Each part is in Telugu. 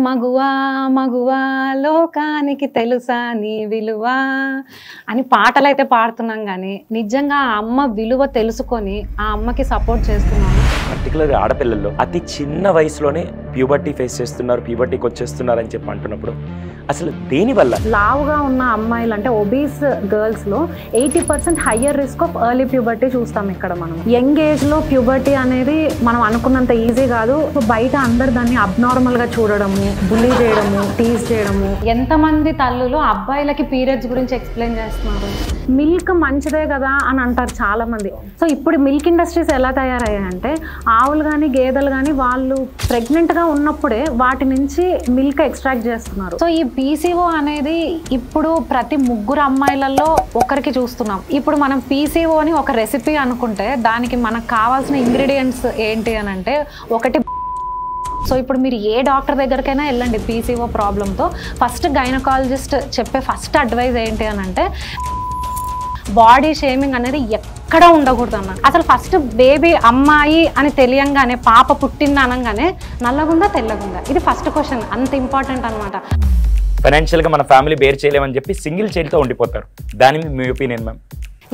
మగువా మగువా లోకానికి తెలుసా నీ విలువ అని పాటలైతే పాడుతున్నాం కానీ నిజంగా ఆ అమ్మ విలువ తెలుసుకొని ఆ అమ్మకి సపోర్ట్ చేస్తున్నాను. పర్టికులర్గా ఆడపిల్లల్లో అతి చిన్న వయసులోనే ప్యూబర్టీ ఫేస్ చేస్తున్నారు, ప్యూబర్టీకి వచ్చేస్తున్నారు అని చెప్పి అంటున్నప్పుడు అసలు దేనివల్ల? లావుగా ఉన్న అమ్మాయిలు అంటే ఒబీస్ గర్ల్స్ లో 80% higher risk of early puberty చూస్తాం. ఇక్కడ మనం యంగ్ ఏజ్ లో ప్యూబర్టీ అనేది మనం అనుకున్నంత ఈజీ కాదు. బయట అందరు దాన్ని అబ్నార్మల్ గా చూడడము, బుల్లీ చేయడము, టీజ్ చేయడము. ఎంతమంది తల్లులు అబ్బాయిలకి పీరియడ్స్ గురించి ఎక్స్ప్లెయిన్ చేస్తున్నారు. మిల్క్ మంచిదే కదా అని అంటారు చాలా మంది. సో ఇప్పుడు మిల్క్ ఇండస్ట్రీస్ ఎలా తయారయ్యాయంటే ఆవులు కానీ గేదెలు కానీ వాళ్ళు ప్రెగ్నెంట్ గా ఉన్నప్పుడే వాటి నుంచి మిల్క్ ఎక్స్ట్రాక్ట్ చేస్తున్నారు. సో ఈ పీసీఓ అనేది ఇప్పుడు ప్రతి ముగ్గురు అమ్మాయిలలో ఒకరికి చూస్తున్నాం. ఇప్పుడు మనం పీసీఓని ఒక రెసిపీ అనుకుంటే దానికి మనకు కావాల్సిన ఇంగ్రీడియంట్స్ ఏంటి అని అంటే ఒకటి. సో ఇప్పుడు మీరు ఏ డాక్టర్ దగ్గరికైనా వెళ్ళండి పీసీఓ ప్రాబ్లంతో, ఫస్ట్ గైనకాలజిస్ట్ చెప్పే ఫస్ట్ అడ్వైజ్ ఏంటి అని అంటే బాడీ షేమింగ్ అనేది ఎక్కడ ఉండకూడదు అన్న. అసలు ఫస్ట్ బేబీ అమ్మాయి అని తెలియంగానే పాప పుట్టింది అనగానే నల్లగుందా తెల్లగుందా, ఇది ఫస్ట్ క్వశ్చన్. అంత ఇంపార్టెంట్ అనమాట. ఫైనాన్షియల్గా మన ఫ్యామిలీ బేర్ చేయలేమని చెప్పి సింగిల్ చైల్డ్తో ఉండిపోతారు. దాని మీద మీ ఒపీనియన్ మ్యామ్?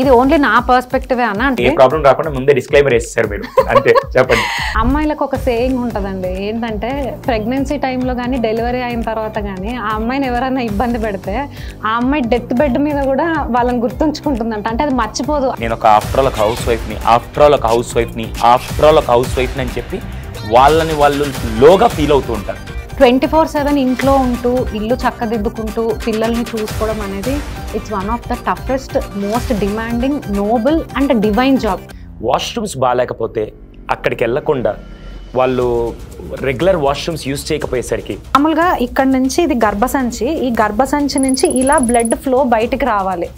ఇది ఓన్లీ నా పర్స్పెక్టివే అన్న. అంటే ఏ ప్రాబ్లం రాకుండా ముందే డిస్క్లైమర్ వేసేసారు మీరు, అంతే. చెప్పండి. అమ్మాయిలకు ఒక సేయింగ్ ఉంటుందండి, ఏంటంటే ప్రెగ్నెన్సీ టైంలో కానీ డెలివరీ అయిన తర్వాత కానీ ఆ అమ్మాయిని ఎవరైనా ఇబ్బంది పెడితే ఆ అమ్మాయి డెత్ బెడ్ మీద కూడా వాళ్ళని గుర్తుంచుకుంటుందంట. అంటే అది మర్చిపోదు. నేను ఒక ఆఫ్టర్ ఆల్ ఒక హౌస్ వైఫ్ని అని చెప్పి వాళ్ళని వాళ్ళు లోగా ఫీల్ అవుతూ ఉంటారు. 24/7 ఇంట్లో ఉంటూ ఇల్లు చక్కదిద్దుకుంటూ పిల్లల్ని చూసుకోవడం అనేది it's one of the toughest, most demanding, Nobel and divine job. Washrooms బాగాలేకపోతే అక్కడికి వెళ్ళకుండా వాళ్ళు రెగ్యులర్ వాష్రూమ్స్ యూజ్ చేయకపోయేసరికి మామూలుగా ఇక్కడ నుంచి ఇది గర్భసంచి, ఈ గర్భసంచి నుంచి ఇలా బ్లడ్ ఫ్లో బయటికి రావాలి.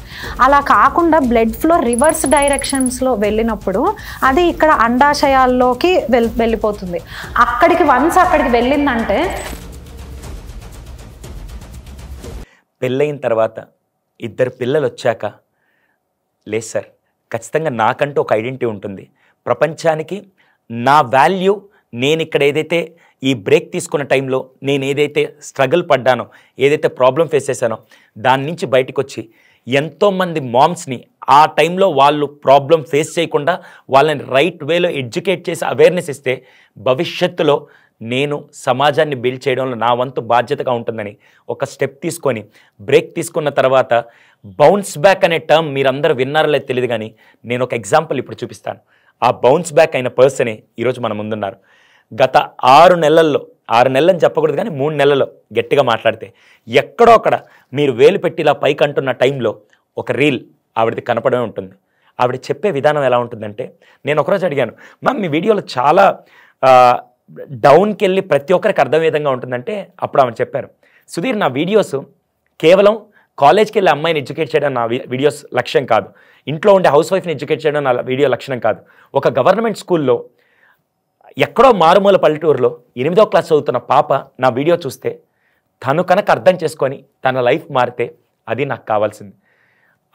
అలా కాకుండా బ్లడ్ ఫ్లో రివర్స్ డైరెక్షన్స్లో వెళ్ళినప్పుడు అది ఇక్కడ అండాశయాల్లోకి వెళ్ళిపోతుంది. అక్కడికి వెళ్ళిందంటే పెళ్ళయిన తర్వాత 2 పిల్లలు వచ్చాక లేదు సార్, ఖచ్చితంగా నాకంటూ ఒక ఐడెంటిటీ ఉంటుంది. ప్రపంచానికి నా వాల్యూ, నేను ఇక్కడ ఏదైతే ఈ బ్రేక్ తీసుకున్న టైంలో నేను ఏదైతే స్ట్రగుల్ పడ్డానో, ఏదైతే ప్రాబ్లం ఫేస్ చేశానో దాని నుంచి బయటకు వచ్చి ఎంతోమంది మామ్స్ని ఆ టైంలో వాళ్ళు ప్రాబ్లం ఫేస్ చేయకుండా వాళ్ళని రైట్ వేలో ఎడ్యుకేట్ చేసి అవేర్నెస్ ఇస్తే భవిష్యత్తులో నేను సమాజాన్ని బిల్డ్ చేయడంలో నా వంతు బాధ్యతగా ఉంటుందని ఒక స్టెప్ తీసుకొని బ్రేక్ తీసుకున్న తర్వాత బౌన్స్ బ్యాక్ అనే టర్మ్ మీరందరూ విన్నారో లేదో తెలియదు, కానీ నేను ఒక ఎగ్జాంపుల్ ఇప్పుడు చూపిస్తాను. ఆ బౌన్స్ బ్యాక్ అయిన పర్సనే ఈరోజు మన ముందున్నారు. గత 6 నెలల్లో, 6 నెలలని చెప్పకూడదు కానీ 3 నెలల్లో గట్టిగా మాట్లాడితే ఎక్కడో అక్కడ మీరు వేలు పెట్టి ఇలా పైకి అంటున్న టైంలో ఒక రీల్ ఆవిడది కనపడమే ఉంటుంది. ఆవిడ చెప్పే విధానం ఎలా ఉంటుందంటే, నేను ఒకరోజు అడిగాను, మ్యామ్ మీ వీడియోలో చాలా డౌన్కి వెళ్ళి ప్రతి ఒక్కరికి అర్థమయ్యే విధంగా ఉంటుందంటే అప్పుడు ఆమె చెప్పారు, సుధీర్ నా వీడియోస్ కేవలం కాలేజ్కి వెళ్ళి అమ్మాయిని ఎడ్యుకేట్ చేయడం నా వీడియోస్ లక్ష్యం కాదు, ఇంట్లో ఉండే హౌస్ వైఫ్ని ఎడ్యుకేట్ చేయడం నా వీడియో లక్ష్యం కాదు. ఒక గవర్నమెంట్ స్కూల్లో ఎక్కడో మారుమూల పల్లెటూరులో 8వ క్లాస్ చదువుతున్న పాప నా వీడియో చూస్తే తను కనుక అర్థం చేసుకొని తన లైఫ్ మారితే అది నాకు కావాల్సింది.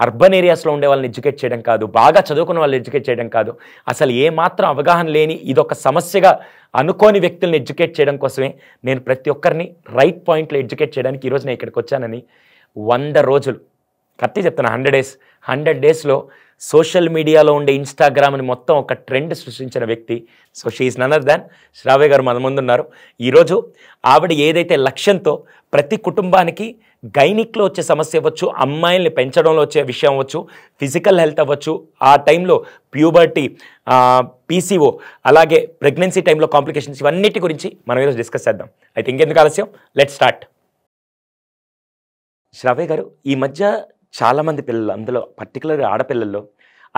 అర్బన్ ఏరియాస్లో ఉండే వాళ్ళని ఎడ్యుకేట్ చేయడం కాదు, బాగా చదువుకున్న వాళ్ళని ఎడ్యుకేట్ చేయడం కాదు, అసలు ఏమాత్రం అవగాహన లేని ఇదొక సమస్యగా అనుకోని వ్యక్తుల్ని ఎడ్యుకేట్ చేయడం కోసమే నేను ప్రతి ఒక్కరిని రైట్ పాయింట్లో ఎడ్యుకేట్ చేయడానికి ఈరోజు నేను ఇక్కడికి వచ్చానని 100 రోజులు కరెక్ట్గా చెప్తాను, 100 డేస్లో సోషల్ మీడియాలో ఉండే ఇన్స్టాగ్రామ్ని మొత్తం ఒక ట్రెండ్ సృష్టించిన వ్యక్తి. So she is none other than Sravya garu మన ముందున్నారు. ఈరోజు ఆవిడ ఏదైతే లక్ష్యంతో ప్రతి కుటుంబానికి గైనిక్లో వచ్చే సమస్య అవ్వచ్చు, అమ్మాయిల్ని పెంచడంలో వచ్చే విషయం అవ్వచ్చు, ఫిజికల్ హెల్త్ అవ్వచ్చు, ఆ టైంలో ప్యూబర్టీ, పీసీఓ, అలాగే ప్రెగ్నెన్సీ టైంలో కాంప్లికేషన్స్, ఇవన్నిటి గురించి మనం ఈరోజు డిస్కస్ చేద్దాం. అయితే ఇంకెందుకు ఆలస్యం, లెట్ స్టార్ట్. శ్రావ్య గారు, ఈ మధ్య చాలామంది పిల్లలు, అందులో పర్టికులర్గా ఆడపిల్లల్లో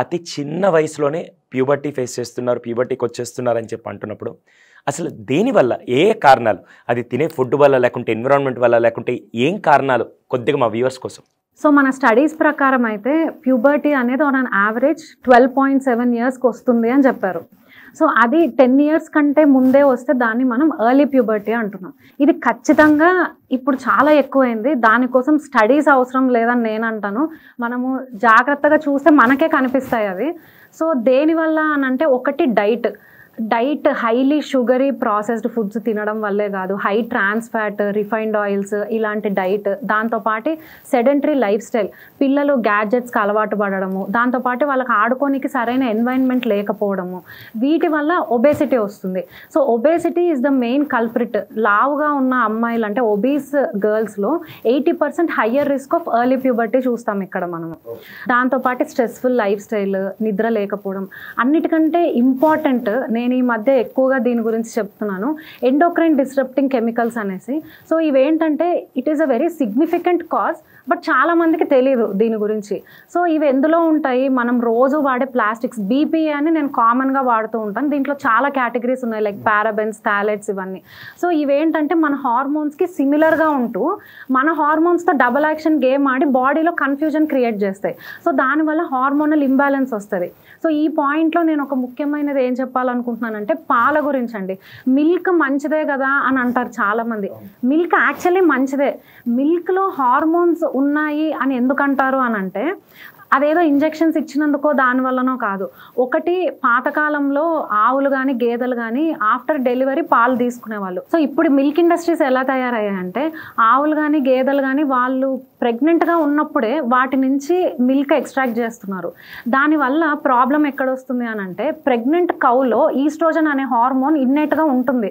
అతి చిన్న వయసులోనే ప్యూబర్టీ ఫేస్ చేస్తున్నారు, ప్యూబర్టీకి వచ్చేస్తున్నారు అని చెప్పి అంటున్నప్పుడు అసలు దేనివల్ల, ఏ కారణాలు? అది తినే ఫుడ్ వల్ల, లేకుంటే ఎన్విరాన్మెంట్ వల్ల, లేకుంటే ఏం కారణాలు కొద్దిగా మా వ్యూవర్స్ కోసం? సో మన స్టడీస్ ప్రకారం అయితే ప్యూబర్టీ అనేది ఆన్ యావరేజ్ 12.7 ఇయర్స్కి వస్తుంది అని చెప్పారు. సో అది 10 ఇయర్స్ కంటే ముందే వస్తే దాన్ని మనం ఎర్లీ ప్యూబర్టీ అంటున్నాం. ఇది ఖచ్చితంగా ఇప్పుడు చాలా ఎక్కువైంది. దానికోసం స్టడీస్ అవసరం లేదని నేను అంటాను. మనము జాగ్రత్తగా చూస్తే మనకే కనిపిస్తాయి అవి. సో దేనివల్ల అని అంటే ఒకటి diet. Diet highly sugary processed foods తినడం వల్లే కాదు, high trans fat, refined oils ఇలాంటి డైట్, దాంతోపాటు సెడెంటరీ లైఫ్ స్టైల్, పిల్లలు గ్యాడ్జెట్స్కి అలవాటు పడడము, దాంతోపాటు వాళ్ళకి ఆడుకోనికి సరైన ఎన్వైరన్మెంట్ లేకపోవడము, వీటి వల్ల ఒబేసిటీ వస్తుంది. So obesity is the main culprit. లావుగా ఉన్న అమ్మాయిలు అంటే ఒబీస్ గర్ల్స్లో 80% higher risk of early puberty చూస్తాం ఇక్కడ మనము. దాంతోపాటు స్ట్రెస్ఫుల్ లైఫ్ స్టైల్, నిద్ర లేకపోవడం, అన్నిటికంటే ఇంపార్టెంట్ నేను ఈ మధ్య ఎక్కువగా దీని గురించి చెప్తున్నాను, ఎండోక్రైన్ డిస్రప్టింగ్ కెమికల్స్ అనేసి. సో ఇవేంటంటే it is a very significant cause, but చాలా మందికి తెలియదు దీని గురించి. సో ఇవి ఎందులో ఉంటాయి, మనం రోజు వాడే ప్లాస్టిక్స్, బీపీఏ అని నేను కామన్గా వాడుతూ ఉంటాను, దీంట్లో చాలా కేటగిరీస్ ఉన్నాయి లైక్ పారాబెన్స్, థాలెట్స్ ఇవన్నీ. సో ఇవేంటంటే మన హార్మోన్స్కి సిమిలర్గా ఉంటూ మన హార్మోన్స్తో డబల్ యాక్షన్ గేమ్ ఆడి బాడీలో కన్ఫ్యూజన్ క్రియేట్ చేస్తాయి. సో దానివల్ల హార్మోనల్ ఇంబ్యాలెన్స్ వస్తుంది. సో ఈ పాయింట్లో నేను ఒక ముఖ్యమైనది ఏం చెప్పాలనుకుంటున్నానంటే పాల గురించి అండి. మిల్క్ మంచిదే కదా అని అంటారు చాలామంది. మిల్క్ యాక్చువల్లీ మంచిదే. మిల్క్లో హార్మోన్స్ ఉన్నాయి అని ఎందుకు అంటారు అని అంటే అదేదో ఇంజెక్షన్స్ ఇచ్చినందుకో దానివల్లనో కాదు. ఒకటి, పాతకాలంలో ఆవులు కానీ గేదెలు కానీ ఆఫ్టర్ డెలివరీ పాలు తీసుకునేవాళ్ళు. సో ఇప్పుడు మిల్క్ ఇండస్ట్రీస్ ఎలా తయారయ్యాయంటే ఆవులు కానీ గేదెలు కానీ వాళ్ళు ప్రెగ్నెంట్గా ఉన్నప్పుడే వాటి నుంచి మిల్క్ ఎక్స్ట్రాక్ట్ చేస్తున్నారు. దానివల్ల ప్రాబ్లం ఎక్కడొస్తుంది అని అంటే ప్రెగ్నెంట్ కౌలో ఈస్ట్రోజన్ అనే హార్మోన్ ఇన్నేట్గా ఉంటుంది,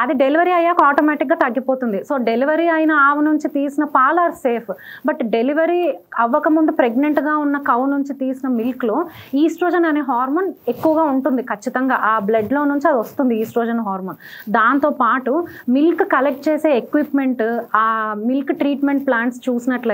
అది డెలివరీ అయ్యాక ఆటోమేటిక్గా తగ్గిపోతుంది. సో డెలివరీ అయిన ఆవు నుంచి తీసిన పాలు ఆర్ సేఫ్, బట్ డెలివరీ అవ్వకముందు ప్రెగ్నెంట్గా ఉన్న కౌ నుంచి తీసిన మిల్క్లో ఈస్ట్రోజన్ అనే హార్మోన్ ఎక్కువగా ఉంటుంది. ఖచ్చితంగా ఆ బ్లడ్లో నుంచి అది వస్తుంది ఈస్ట్రోజన్ హార్మోన్. దాంతోపాటు మిల్క్ కలెక్ట్ చేసే ఎక్విప్మెంట్, ఆ మిల్క్ ట్రీట్మెంట్ ప్లాంట్స్ చూసినట్లయితే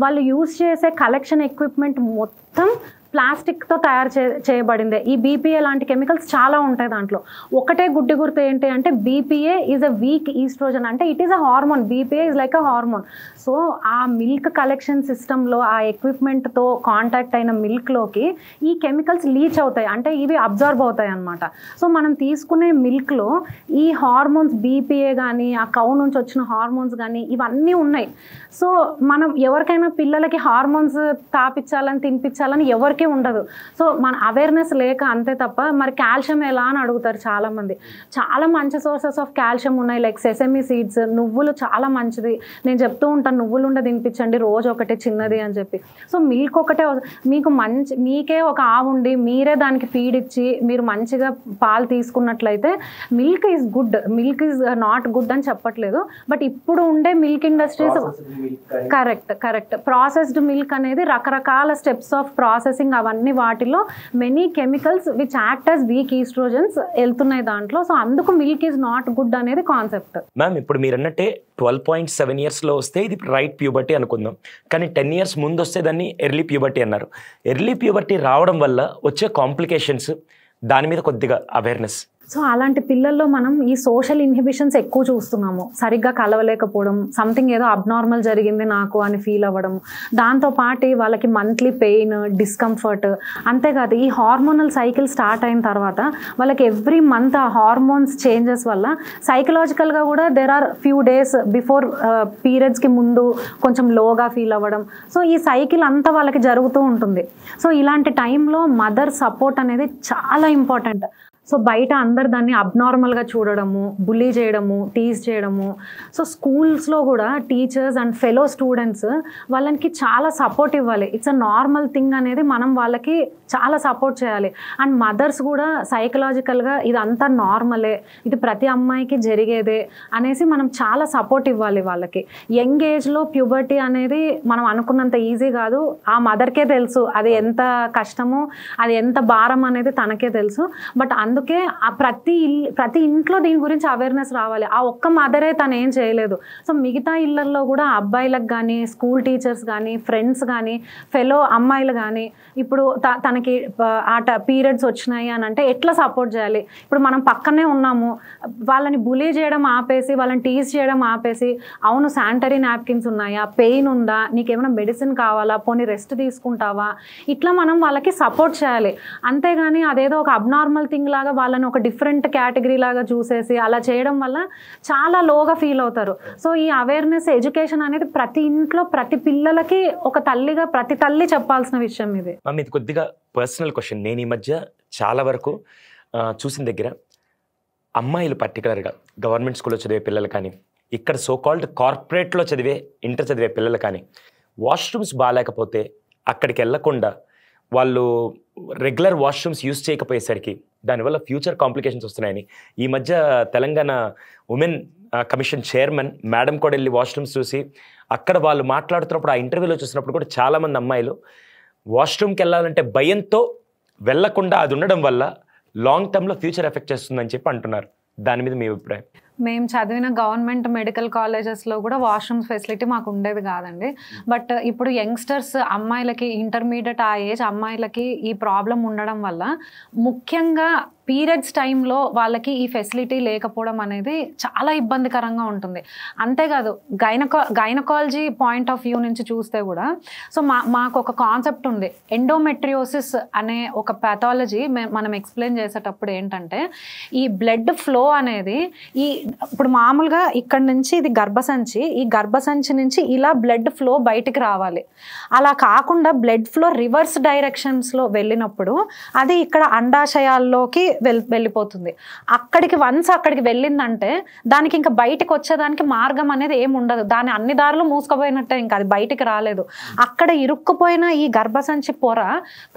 వాళ్ళు యూజ్ చేసే కలెక్షన్ ఎక్విప్మెంట్ మొత్తం ప్లాస్టిక్తో తయారు చేయబడిందే. ఈ బీపీఏ లాంటి కెమికల్స్ చాలా ఉంటాయి దాంట్లో. ఒకటే గుడ్డి గుర్తు ఏంటి అంటే BPA is a weak estrogen, అంటే it is a hormone, BPA is like a hormone. So ఆ మిల్క్ కలెక్షన్ సిస్టంలో ఆ ఎక్విప్మెంట్తో కాంటాక్ట్ అయిన మిల్క్లోకి ఈ కెమికల్స్ లీచ్ అవుతాయి, అంటే ఇవి అబ్జర్వ్ అవుతాయి అన్నమాట. సో మనం తీసుకునే మిల్క్లో ఈ హార్మోన్స్, బీపీఏ కానీ ఆ కౌ నుంచి వచ్చిన హార్మోన్స్ కానీ ఇవన్నీ ఉన్నాయి. సో మనం ఎవరికైనా పిల్లలకి హార్మోన్స్ తాపించాలని తినిపించాలని ఎవరికి ఉండదు. సో మన అవేర్నెస్ లేక అంతే తప్ప. మరి కాల్షియం ఎలా అని అడుగుతారు చాలామంది. చాలా మంచి సోర్సెస్ ఆఫ్ కాల్షియం ఉన్నాయి లైక్ సెసమి సీడ్స్, నువ్వులు చాలా మంచిది. నేను చెప్తూ ఉంటాను నువ్వులు ఉండే తినిపించండి రోజు ఒకటే చిన్నది అని చెప్పి. సో మిల్క్ ఒకటే మీకు మీకే ఒక ఆవు ఉండి మీరే దానికి ఫీడ్ ఇచ్చి మీరు మంచిగా పాలు తీసుకున్నట్లయితే milk is good, milk is not good అని చెప్పట్లేదు. బట్ ఇప్పుడు ఉండే milk industries correct processed milk అనేది రకరకాల స్టెప్స్ ఆఫ్ ప్రాసెసింగ్ అవన్నీ వాటిలో many chemicals which act as week oestrogens వెళ్తున్నాయి దాంట్లో. సో అందుకు మిల్క్ ఈజ్ నాట్ గుడ్ అనేది కాన్సెప్ట్. మ్యామ్ ఇప్పుడు మీరు అన్నట్టే 12.7 ఇయర్స్లో వస్తే ఇది రైట్ ప్యూబర్టీ అనుకుందాం, కానీ 10 ఇయర్స్ ముందు వస్తే దాన్ని ఎర్లీ ప్యూబర్టీ అన్నారు. ఎర్లీ ప్యూబర్టీ రావడం వల్ల వచ్చే కాంప్లికేషన్స్ దాని మీద కొద్దిగా అవేర్నెస్. సో అలాంటి పిల్లల్లో మనం ఈ సోషల్ ఇన్హిబిషన్స్ ఎక్కువ చూస్తున్నాము. సరిగ్గా కలవలేకపోవడం, సంథింగ్ ఏదో అబ్నార్మల్ జరిగింది నాకు అని ఫీల్ అవ్వడం, దాంతోపాటు వాళ్ళకి మంత్లీ పెయిన్, డిస్కంఫర్ట్. అంతేకాదు ఈ హార్మోనల్ సైకిల్ స్టార్ట్ అయిన తర్వాత వాళ్ళకి ఎవ్రీ మంత్ ఆ హార్మోన్స్ చేంజెస్ వల్ల సైకలాజికల్గా కూడా there are few days before పీరియడ్స్కి ముందు కొంచెం లోగా ఫీల్ అవ్వడం. సో ఈ సైకిల్ అంతా వాళ్ళకి జరుగుతూ ఉంటుంది. సో ఇలాంటి టైంలో మదర్ సపోర్ట్ అనేది చాలా ఇంపార్టెంట్. సో బయట అందరు దాన్ని అబ్నార్మల్గా చూడడము, బుల్లీ చేయడము, టీజ్ చేయడము. సో స్కూల్స్లో కూడా టీచర్స్ అండ్ ఫెలో స్టూడెంట్స్ వాళ్ళకి చాలా సపోర్ట్ ఇవ్వాలి. ఇట్స్ అ నార్మల్ థింగ్ అనేది మనం వాళ్ళకి చాలా సపోర్ట్ చేయాలి. అండ్ మదర్స్ కూడా సైకలాజికల్గా ఇదంతా నార్మలే, ఇది ప్రతి అమ్మాయికి జరిగేదే అనేసి మనం చాలా సపోర్ట్ ఇవ్వాలి వాళ్ళకి. యంగ్ ఏజ్లో ప్యూబర్టీ అనేది మనం అనుకున్నంత ఈజీ కాదు. ఆ మదర్కే తెలుసు అది ఎంత కష్టమో, అది ఎంత భారం అనేది తనకే తెలుసు. బట్ అందుకే ప్రతి ఇంట్లో దీని గురించి అవేర్నెస్ రావాలి. ఆ ఒక్క మదరే తను ఏం చేయలేదు. సో మిగతా ఇళ్లలో కూడా అబ్బాయిలకు కానీ, స్కూల్ టీచర్స్ కానీ, ఫ్రెండ్స్ కానీ, ఫెలో అమ్మాయిలు కానీ ఇప్పుడు తనకి పీరియడ్స్ వచ్చినాయి అని అంటే ఎట్లా సపోర్ట్ చేయాలి. ఇప్పుడు మనం పక్కనే ఉన్నాము, వాళ్ళని బులీ చేయడం ఆపేసి, వాళ్ళని టీజ్ చేయడం ఆపేసి, అవును శానిటరీ నాప్కిన్స్ ఉన్నాయా, పెయిన్ ఉందా, నీకేమైనా మెడిసిన్ కావాలా, పోనీ రెస్ట్ తీసుకుంటావా, ఇట్లా మనం వాళ్ళకి సపోర్ట్ చేయాలి. అంతేగాని అదేదో ఒక అబ్నార్మల్ థింగ్ లాగా వాళ్ళని ఒక డిఫరెంట్ కేటగిరీ లాగా చూసేసి అలా చేయడం వల్ల చాలా లోగా ఫీల్ అవుతారు. సో ఈ అవేర్నెస్, ఎడ్యుకేషన్ అనేది ప్రతి ఇంట్లో ప్రతి పిల్లలకి ఒక తల్లిగా ప్రతి తల్లి చెప్పాల్సిన విషయం ఇది. ఇది కొద్దిగా పర్సనల్ క్వశ్చన్. నేను ఈ మధ్య చాలా వరకు చూసిన దగ్గర అమ్మాయిలు పర్టికులర్గా గవర్నమెంట్ స్కూల్లో చదివే పిల్లలు కానీ, ఇక్కడ సోకాల్డ్ కార్పొరేట్లో ఇంటర్ చదివే పిల్లలు కానీ, వాష్రూమ్స్ బాగాలేకపోతే అక్కడికి వెళ్ళకుండా వాళ్ళు రెగ్యులర్ వాష్రూమ్స్ యూజ్ చేయకపోయేసరికి దానివల్ల ఫ్యూచర్ కాంప్లికేషన్స్ వస్తున్నాయని ఈ మధ్య Telangana women commission chairman madam కూడా వెళ్ళి వాష్రూమ్స్ చూసి అక్కడ వాళ్ళు మాట్లాడుతున్నప్పుడు, ఆ ఇంటర్వ్యూలో చూసినప్పుడు కూడా చాలామంది అమ్మాయిలు వాష్రూమ్కి వెళ్ళాలంటే భయంతో వెళ్లకుండా అది ఉండడం వల్ల లాంగ్ టర్మ్లో ఫ్యూచర్ ఎఫెక్ట్ చేస్తుందని చెప్పి అంటున్నారు. దాని మీద మీ అభిప్రాయం? మేము చదివిన గవర్నమెంట్ మెడికల్ కాలేజెస్లో కూడా వాష్రూమ్స్ ఫెసిలిటీ మాకు ఉండేది కాదండి. బట్ ఇప్పుడు యంగ్స్టర్స్ అమ్మాయిలకి ఇంటర్మీడియట్ ఆ ఏజ్ అమ్మాయిలకి ఈ ప్రాబ్లం ఉండడం వల్ల ముఖ్యంగా పీరియడ్స్ టైంలో వాళ్ళకి ఈ ఫెసిలిటీ లేకపోవడం అనేది చాలా ఇబ్బందికరంగా ఉంటుంది. అంతేకాదు గైనకాలజీ పాయింట్ ఆఫ్ వ్యూ నుంచి చూస్తే కూడా సో మాకు ఒక కాన్సెప్ట్ ఉంది, ఎండోమెట్రియోసిస్ అనే ఒక ప్యాథాలజీ మనం ఎక్స్ప్లెయిన్ చేసేటప్పుడు ఏంటంటే ఈ బ్లడ్ ఫ్లో అనేది ఇప్పుడు మామూలుగా ఇక్కడ నుంచి ఇది గర్భసంచి, ఈ గర్భసంచి నుంచి ఇలా బ్లడ్ ఫ్లో బయటికి రావాలి. అలా కాకుండా బ్లడ్ ఫ్లో రివర్స్ డైరెక్షన్స్లో వెళ్ళినప్పుడు అది ఇక్కడ అండాశయాల్లోకి వెళ్ళిపోతుంది. అక్కడికి వెళ్ళిందంటే దానికి ఇంకా బయటకు వచ్చేదానికి మార్గం అనేది ఏమి ఉండదు. దాని అన్ని దారులు మూసుకుపోయినట్టే, ఇంకా అది బయటికి రాలేదు. అక్కడ ఇరుక్కుపోయిన ఈ గర్భసంచి పొర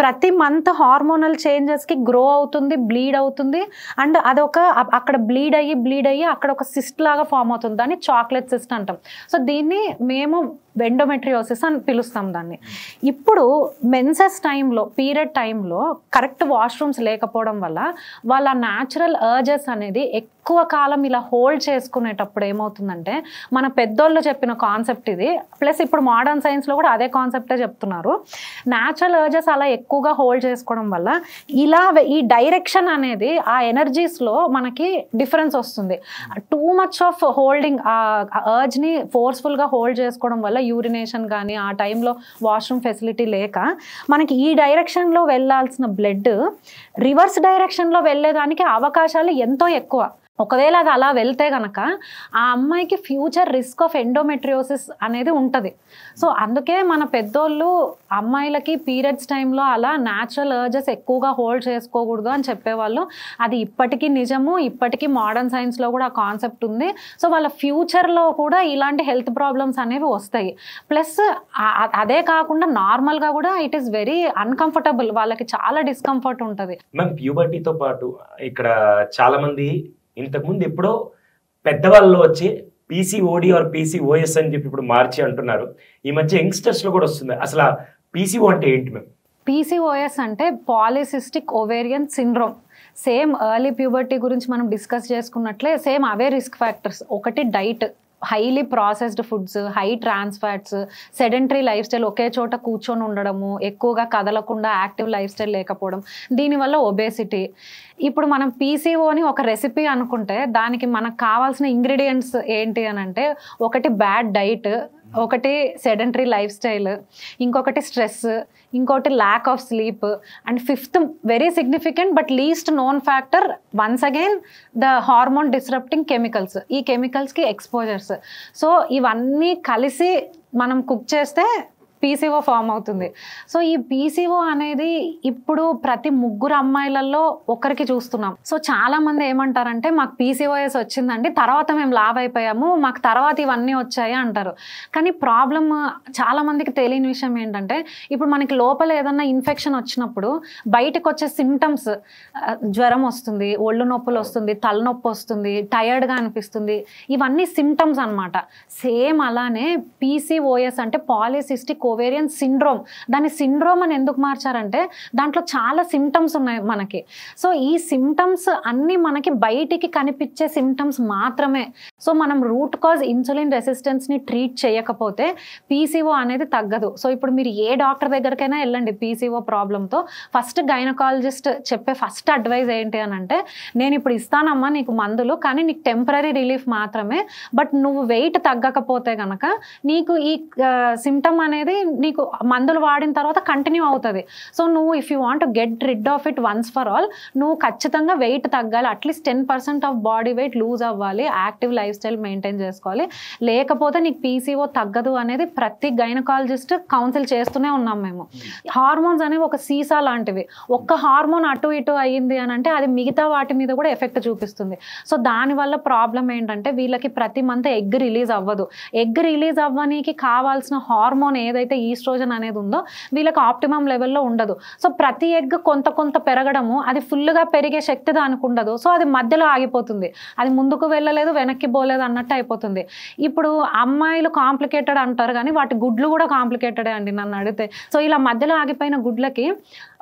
ప్రతి మంత్ హార్మోనల్ చేంజెస్కి గ్రో అవుతుంది, బ్లీడ్ అవుతుంది. అండ్ అదొక అక్కడ బ్లీడ్ అయ్యి అక్కడ ఒక సిస్ట్ లాగా ఫామ్ అవుతుంది. దాన్ని చాక్లెట్ సిస్ట్ అంటాం. సో దీన్ని మేము ఎండోమెట్రియోసిస్ అని పిలుస్తాం దాన్ని. ఇప్పుడు మెన్సెస్ టైంలో, పీరియడ్ టైంలో కరెక్ట్ వాష్రూమ్స్ లేకపోవడం వల్ల వాళ్ళ న్యాచురల్ అర్జెస్ అనేది ఎక్కువ కాలం ఇలా హోల్డ్ చేసుకునేటప్పుడు ఏమవుతుందంటే, మన పెద్దోళ్ళు చెప్పిన కాన్సెప్ట్ ఇది, ప్లస్ ఇప్పుడు మోడర్న్ సైన్స్లో కూడా అదే కాన్సెప్టే చెప్తున్నారు. న్యాచురల్ అర్జెస్ అలా ఎక్కువగా హోల్డ్ చేసుకోవడం వల్ల ఇలా ఈ డైరెక్షన్ అనేది ఆ ఎనర్జీస్లో మనకి డిఫరెన్స్ వస్తుంది. టూ మచ్ ఆఫ్ హోల్డింగ్ ఆ అర్జ్ని ఫోర్స్ఫుల్గా హోల్డ్ చేసుకోవడం వల్ల యూరినేషన్ కానీ ఆ టైంలో వాష్రూమ్ ఫెసిలిటీ లేక మనకి ఈ డైరెక్షన్లో వెళ్ళాల్సిన బ్లడ్ రివర్స్ డైరెక్షన్లో వెళ్ళేదానికి అవకాశాలు ఎంతో ఎక్కువ. ఒకవేళ అది అలా వెళ్తే కనుక ఆ అమ్మాయికి ఫ్యూచర్ రిస్క్ ఆఫ్ ఎండోమెట్రియోసిస్ అనేది ఉంటుంది. సో అందుకే మన పెద్దోళ్ళు అమ్మాయిలకి పీరియడ్స్ టైంలో అలా న్యాచురల్ అర్జెస్ ఎక్కువగా హోల్డ్ చేసుకోకూడదు అని చెప్పేవాళ్ళు. అది ఇప్పటికీ నిజము, ఇప్పటికీ మోడర్న్ సైన్స్లో కూడా ఆ కాన్సెప్ట్ ఉంది. సో వాళ్ళ ఫ్యూచర్లో కూడా ఇలాంటి హెల్త్ ప్రాబ్లమ్స్ అనేవి వస్తాయి. ప్లస్ అదే కాకుండా నార్మల్గా కూడా ఇట్ ఈస్ వెరీ అన్కంఫర్టబుల్, వాళ్ళకి చాలా డిస్కంఫర్ట్ ఉంటుంది. మ్యామ్, ప్యూబర్టీతో పాటు ఇక్కడ చాలామంది ఇంతకుముందు ఎప్పుడో పెద్దవాళ్ళు వచ్చి పీసీఓడి ఆర్ పీసీఓఎస్ అని చెప్పి ఇప్పుడు మార్చి అంటున్నారు. ఈ మధ్య యంగ్స్టర్స్లో కూడా వస్తుంది. అసలు పీసీఓ అంటే ఏంటి మ్యామ్? పీసీఓఎస్ అంటే polycystic ovarian syndrome. Same early puberty గురించి మనం డిస్కస్ చేసుకున్నట్లే సేమ్ అవే రిస్క్ ఫ్యాక్టర్స్. ఒకటి diet, highly processed foods, high trans fats, sedentary life style, ఒకే చోట కూర్చొని ఉండడము, ఎక్కువగా కదలకుండా యాక్టివ్ లైఫ్ స్టైల్ లేకపోవడం, దీనివల్ల ఒబేసిటీ. ఇప్పుడు మనం పీసీఓని ఒక రెసిపీ అనుకుంటే దానికి మనకు కావాల్సిన ఇంగ్రీడియంట్స్ ఏంటి అని అంటే, ఒకటి బ్యాడ్ డైట్, ఒకటి సెడెంటరీ లైఫ్ స్టైల్, ఇంకొకటి స్ట్రెస్, ఇంకోటి lack of sleep, and fifth very significant but least known factor once again the hormone disrupting chemicals. ఈ కెమికల్స్కి ఎక్స్పోజర్స్. సో ఇవన్నీ కలిసి మనం కుక్ చేస్తే పీసీఓ ఫామ్ అవుతుంది. సో ఈ పీసీఓ అనేది ఇప్పుడు ప్రతి ముగ్గురు అమ్మాయిలలో ఒకరికి చూస్తున్నాం. సో చాలా మంది ఏమంటారంటే, మాకు పీసీఓఎస్ వచ్చిందండి, తర్వాత మేము లావ్ అయిపోయాము, మాకు తర్వాత ఇవన్నీ వచ్చాయి అంటారు. కానీ ప్రాబ్లమ్ చాలా మందికి తెలియని విషయం ఏంటంటే, ఇప్పుడు మనకి లోపల ఏదన్నా ఇన్ఫెక్షన్ వచ్చినప్పుడు బయటకు వచ్చే సిమ్టమ్స్, జ్వరం వస్తుంది, ఒళ్ళు నొప్పులు వస్తుంది, తలనొప్పి వస్తుంది, టయర్డ్గా అనిపిస్తుంది, ఇవన్నీ సిమ్టమ్స్ అనమాట. సేమ్ అలానే పీసీఓఎస్ అంటే పాలిసిస్టిక్ ఓవేరియన్ సిండ్రోమ్. దాని సిండ్రోమ్ అని ఎందుకు మార్చారంటే, దాంట్లో చాలా సిమ్టమ్స్ ఉన్నాయి మనకి. సో ఈ సిమ్టమ్స్ అన్నీ మనకి బయటికి కనిపించే సిమ్టమ్స్ మాత్రమే. సో మనం రూట్ కాజ్ ఇన్సులిన్ రెసిస్టెన్స్ని ట్రీట్ చేయకపోతే పీసీఓ అనేది తగ్గదు. సో ఇప్పుడు మీరు ఏ డాక్టర్ దగ్గరికైనా వెళ్ళండి పీసీఓ ప్రాబ్లంతో, ఫస్ట్ గైనకాలజిస్ట్ చెప్పే ఫస్ట్ అడ్వైజ్ ఏంటి అని అంటే, నేను ఇప్పుడు ఇస్తానమ్మా నీకు మందులు, కానీ నీకు టెంపరీ రిలీఫ్ మాత్రమే, బట్ నువ్వు వెయిట్ తగ్గకపోతే కనుక నీకు ఈ సిమ్టమ్ అనేది అనేది నీకు మందులు వాడిన తర్వాత కంటిన్యూ అవుతుంది. సో నువ్వు if you want get rid of it once for all, నువ్వు ఖచ్చితంగా వెయిట్ తగ్గాలి, at least 10% of body weight lose అవ్వాలి, యాక్టివ్ లైఫ్ స్టైల్ మెయింటైన్ చేసుకోవాలి, లేకపోతే నీకు పీసీఓ తగ్గదు అనేది ప్రతి గైనకాలజిస్ట్ కౌన్సిల్ చేస్తూనే ఉన్నాం మేము. హార్మోన్స్ అనేవి ఒక సీసా లాంటివి, ఒక్క హార్మోన్ అటు ఇటు అయ్యింది అని అంటే అది మిగతా వాటి మీద కూడా ఎఫెక్ట్ చూపిస్తుంది. సో దానివల్ల ప్రాబ్లం ఏంటంటే వీళ్ళకి ప్రతి మంత్ ఎగ్ రిలీజ్ అవ్వదు. ఎగ్ రిలీజ్ అవ్వడానికి కావాల్సిన హార్మోన్ ఏదైతే ఈస్ట్రోజన్ అనేది ఉందో వీళ్ళకి ఆప్టిమమ్ లెవెల్లో ఉండదు. సో ప్రతి ఎగ్ కొంత కొంత పెరగడము, అది ఫుల్గా పెరిగే శక్తి దానికి ఉండదు. సో అది మధ్యలో ఆగిపోతుంది, అది ముందుకు వెళ్ళలేదు వెనక్కి పోలేదు అన్నట్టు అయిపోతుంది. ఇప్పుడు అమ్మాయిలు కాంప్లికేటెడ్ అంటారు కానీ వాటి గుడ్లు కూడా కాంప్లికేటెడే అండి నన్ను అడిగితే. సో ఇలా మధ్యలో ఆగిపోయిన గుడ్లకి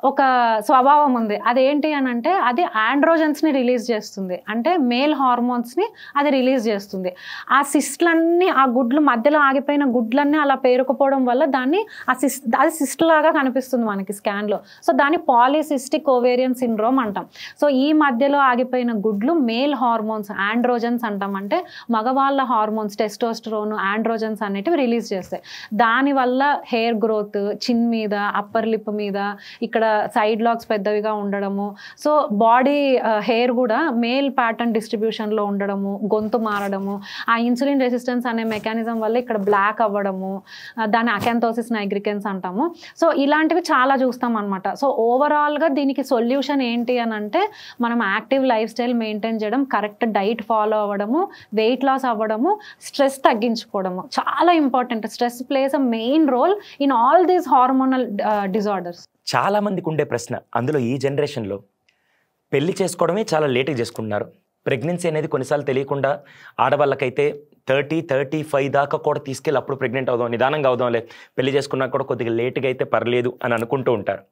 ఒక స్వభావం ఉంది, అదేంటి అని అంటే అది ఆండ్రోజన్స్ని రిలీజ్ చేస్తుంది, అంటే మేల్ హార్మోన్స్ని అది రిలీజ్ చేస్తుంది. ఆ సిస్ట్లన్నీ, ఆ గుడ్లు మధ్యలో ఆగిపోయిన గుడ్లన్నీ అలా పేరుకుపోవడం వల్ల దాన్ని అది సిస్ట్ లాగా కనిపిస్తుంది మనకి స్కాన్లో. సో దాన్ని పాలిసిస్టిక్ ఓవేరియన్ సిండ్రోమ్ అంటాం. సో ఈ మధ్యలో ఆగిపోయిన గుడ్లు మేల్ హార్మోన్స్ ఆండ్రోజన్స్ అంటాం, అంటే మగవాళ్ళ హార్మోన్స్ టెస్టోస్టెరోన్ ఆండ్రోజన్స్ అనేటివి రిలీజ్ చేస్తాయి. దానివల్ల హెయిర్ గ్రోత్, చిన్ మీద, అప్పర్ లిప్ మీద, ఇక్కడ సైడ్ లాక్స్ పెద్దవిగా ఉండడము, సో బాడీ హెయిర్ కూడా మేల్ ప్యాటర్న్ డిస్ట్రిబ్యూషన్లో ఉండడము, గొంతు మారడము, ఆ ఇన్సులిన్ రెసిస్టెన్స్ అనే మెకానిజం వల్ల ఇక్కడ బ్లాక్ అవ్వడము, దాన్ని అకాంతోసిస్ నైగ్రికెన్స్ అంటాము. సో ఇలాంటివి చాలా చూస్తాం అనమాట. సో ఓవరాల్గా దీనికి సొల్యూషన్ ఏంటి అని అంటే మనం యాక్టివ్ లైఫ్ స్టైల్ మెయింటైన్ చేయడం, కరెక్ట్ డైట్ ఫాలో అవ్వడము, వెయిట్ లాస్ అవ్వడము, స్ట్రెస్ తగ్గించుకోవడము చాలా important. Stress plays a main role in all these hormonal disorders. చాలామందికి ఉండే ప్రశ్న, అందులో ఈ జనరేషన్లో పెళ్లి చేసుకోవడమే చాలా లేట్గా చేసుకుంటున్నారు. ప్రెగ్నెన్సీ అనేది కొన్నిసార్లు తెలియకుండా ఆడవాళ్ళకైతే 30-35 దాకా కూడా తీసుకెళ్ళి అప్పుడు ప్రెగ్నెంట్ అవుదాం, నిదానంగా అవుదాంలే, పెళ్లి చేసుకున్నా కూడా కొద్దిగా లేట్గా అయితే పర్లేదు అని అనుకుంటూ ఉంటారు.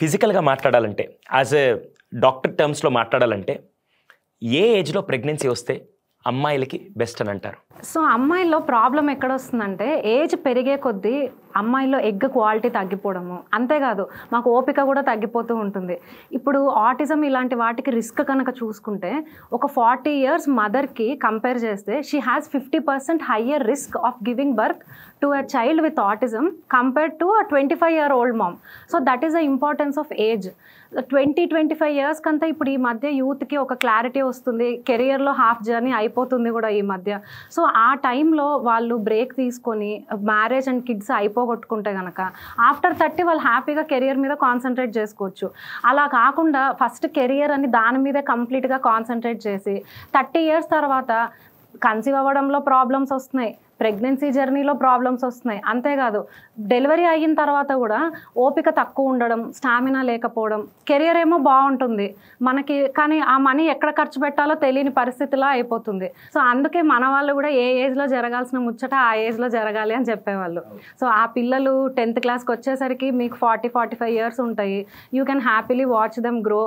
ఫిజికల్గా మాట్లాడాలంటే, యాజ్ ఎ డాక్టర్ టర్మ్స్లో మాట్లాడాలంటే ఏ ఏజ్లో ప్రెగ్నెన్సీ వస్తే అమ్మాయిలకి బెస్ట్ అని అంటారు? సో అమ్మాయిల్లో ప్రాబ్లం ఎక్కడ వస్తుందంటే ఏజ్ పెరిగే కొద్దీ అమ్మాయిల్లో ఎగ్ క్వాలిటీ తగ్గిపోవడము, అంతేకాదు మాకు ఓపిక కూడా తగ్గిపోతూ ఉంటుంది. ఇప్పుడు ఆటిజం ఇలాంటి వాటికి రిస్క్ కనుక చూసుకుంటే ఒక 40 years మదర్కి కంపేర్ చేస్తే she has 50% higher risk of giving birth to a child with autism compared to a 25-year-old mom. So that is the importance of age. 20-25 years కంతా ఇప్పుడు ఈ మధ్య యూత్కి ఒక క్లారిటీ వస్తుంది, కెరియర్లో హాఫ్ జర్నీ అయిపోతుంది కూడా ఈ మధ్య. సో ఆ టైంలో వాళ్ళు బ్రేక్ తీసుకొని మ్యారేజ్ అండ్ కిడ్స్ అయిపోగొట్టుకుంటే కనుక ఆఫ్టర్ 30 వాళ్ళు హ్యాపీగా కెరియర్ మీద కాన్సన్ట్రేట్ చేసుకోవచ్చు. అలా కాకుండా ఫస్ట్ కెరియర్ అని దాని మీదే కంప్లీట్గా కాన్సన్ట్రేట్ చేసి 30 years తర్వాత కన్సీవ్ అవ్వడంలో ప్రాబ్లమ్స్ వస్తున్నాయి, ప్రెగ్నెన్సీ జర్నీలో ప్రాబ్లమ్స్ వస్తున్నాయి, అంతేకాదు డెలివరీ అయిన తర్వాత కూడా ఓపిక తక్కువ ఉండడం, స్టామినా లేకపోవడం, కెరియర్ ఏమో బాగుంటుంది మనకి కానీ ఆ మనీ ఎక్కడ ఖర్చు పెట్టాలో తెలియని పరిస్థితిలో అయిపోతుంది. సో అందుకే మన వాళ్ళు కూడా ఏ ఏజ్లో జరగాల్సిన ముచ్చట ఆ ఏజ్లో జరగాలి అని చెప్పేవాళ్ళు. సో ఆ పిల్లలు 10th క్లాస్కి వచ్చేసరికి మీకు 40-45 years ఉంటాయి, you can happily watch them grow.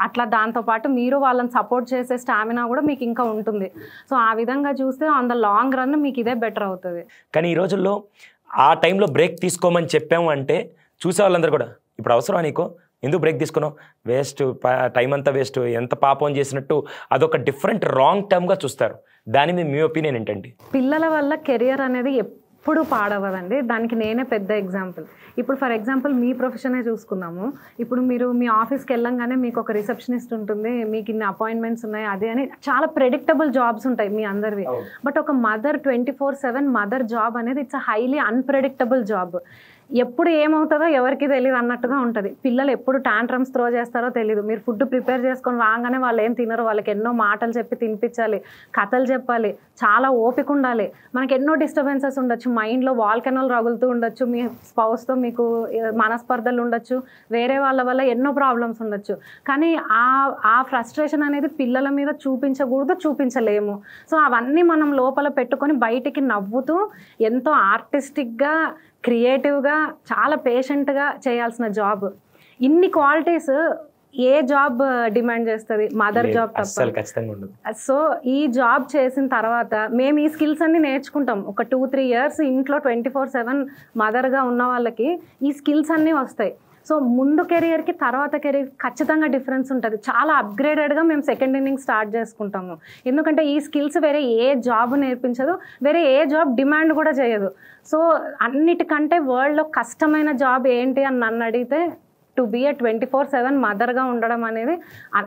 అట్లా దాంతోపాటు మీరు వాళ్ళని సపోర్ట్ చేసే స్టామినా కూడా మీకు ఇంకా ఉంటుంది. సో ఆ విధంగా చూస్తే ఆన్ ద లాంగ్ రన్ మీకు ఇదే బెటర్ అవుతుంది. కానీ ఈ రోజుల్లో ఆ టైంలో బ్రేక్ తీసుకోమని చెప్పాము అంటే చూసే వాళ్ళందరూ కూడా ఇప్పుడు అవసరం నీకు, ఎందుకు బ్రేక్ తీసుకున్నావు, వేస్ట్, టైం అంతా వేస్ట్, ఎంత పాపం చేసినట్టు అదొక డిఫరెంట్ రాంగ్ టర్మ్గా చూస్తారు. దాని మీద మీ ఒపీనియన్ ఏంటండి? పిల్లల వల్ల కెరియర్ అనేది ఎప్పుడు పాడవదండి, దానికి నేనే పెద్ద ఎగ్జాంపుల్. ఇప్పుడు ఫర్ ఎగ్జాంపుల్ మీ ప్రొఫెషనే చూసుకుందాము. ఇప్పుడు మీరు మీ ఆఫీస్కి వెళ్ళంగానే మీకు ఒక రిసెప్షనిస్ట్ ఉంటుంది, మీకు ఇన్ని అపాయింట్మెంట్స్ ఉన్నాయి, అదే అని చాలా ప్రెడిక్టబుల్ జాబ్స్ ఉంటాయి మీ అందరివి. బట్ ఒక మదర్ 24/7 మదర్ జాబ్ అనేది it's a highly unpredictable job. ఎప్పుడు ఏమవుతుందో ఎవరికి తెలియదు అన్నట్టుగా ఉంటుంది. పిల్లలు ఎప్పుడు టాంట్రమ్స్ త్రో చేస్తారో తెలియదు. మీరు ఫుడ్ ప్రిపేర్ చేసుకొని రాగానే వాళ్ళు ఏం తినరు, వాళ్ళకి ఎన్నో మాటలు చెప్పి తినిపించాలి, కథలు చెప్పాలి, చాలా ఓపిక ఉండాలి. మనకి ఎన్నో డిస్టర్బెన్సెస్ ఉండొచ్చు, మైండ్లో వాల్కెనోలు రగులుతూ ఉండొచ్చు, మీ స్పౌస్తో మీకు మనస్పర్ధలు ఉండొచ్చు, వేరే వాళ్ళ వల్ల ఎన్నో ప్రాబ్లమ్స్ ఉండొచ్చు. కానీ ఆ ఫ్రస్ట్రేషన్ అనేది పిల్లల మీద చూపించకూడదు, చూపించలేము. సో అవన్నీ మనం లోపల పెట్టుకొని బయటికి నవ్వుతూ ఎంతో ఆర్టిస్టిక్గా, క్రియేటివ్గా, చాలా పేషెంట్గా చేయాల్సిన జాబ్. ఇన్ని క్వాలిటీస్ ఏ జాబ్ డిమాండ్ చేస్తుంది? మదర్ జాబ్ తప్ప. సో ఈ జాబ్ చేసిన తర్వాత మేము ఈ స్కిల్స్ అన్ని నేర్చుకుంటాం. ఒక 2-3 years ఇంట్లో 24/7 మదర్గా ఉన్న వాళ్ళకి ఈ స్కిల్స్ అన్నీ వస్తాయి. సో ముందు కెరియర్కి తర్వాత కెరియర్ ఖచ్చితంగా డిఫరెన్స్ ఉంటుంది. చాలా అప్గ్రేడెడ్గా మేము సెకండ్ ఇన్నింగ్ స్టార్ట్ చేసుకుంటాము. ఎందుకంటే ఈ స్కిల్స్ వేరే ఏ జాబ్ నేర్పించదు, వేరే ఏ జాబ్ డిమాండ్ కూడా చేయదు. సో అన్నిటికంటే వరల్డ్లో కష్టమైన జాబ్ ఏంటి అని నన్ను అడిగితే టు బీ ఏ 24/7 మదర్గా ఉండడం అనేది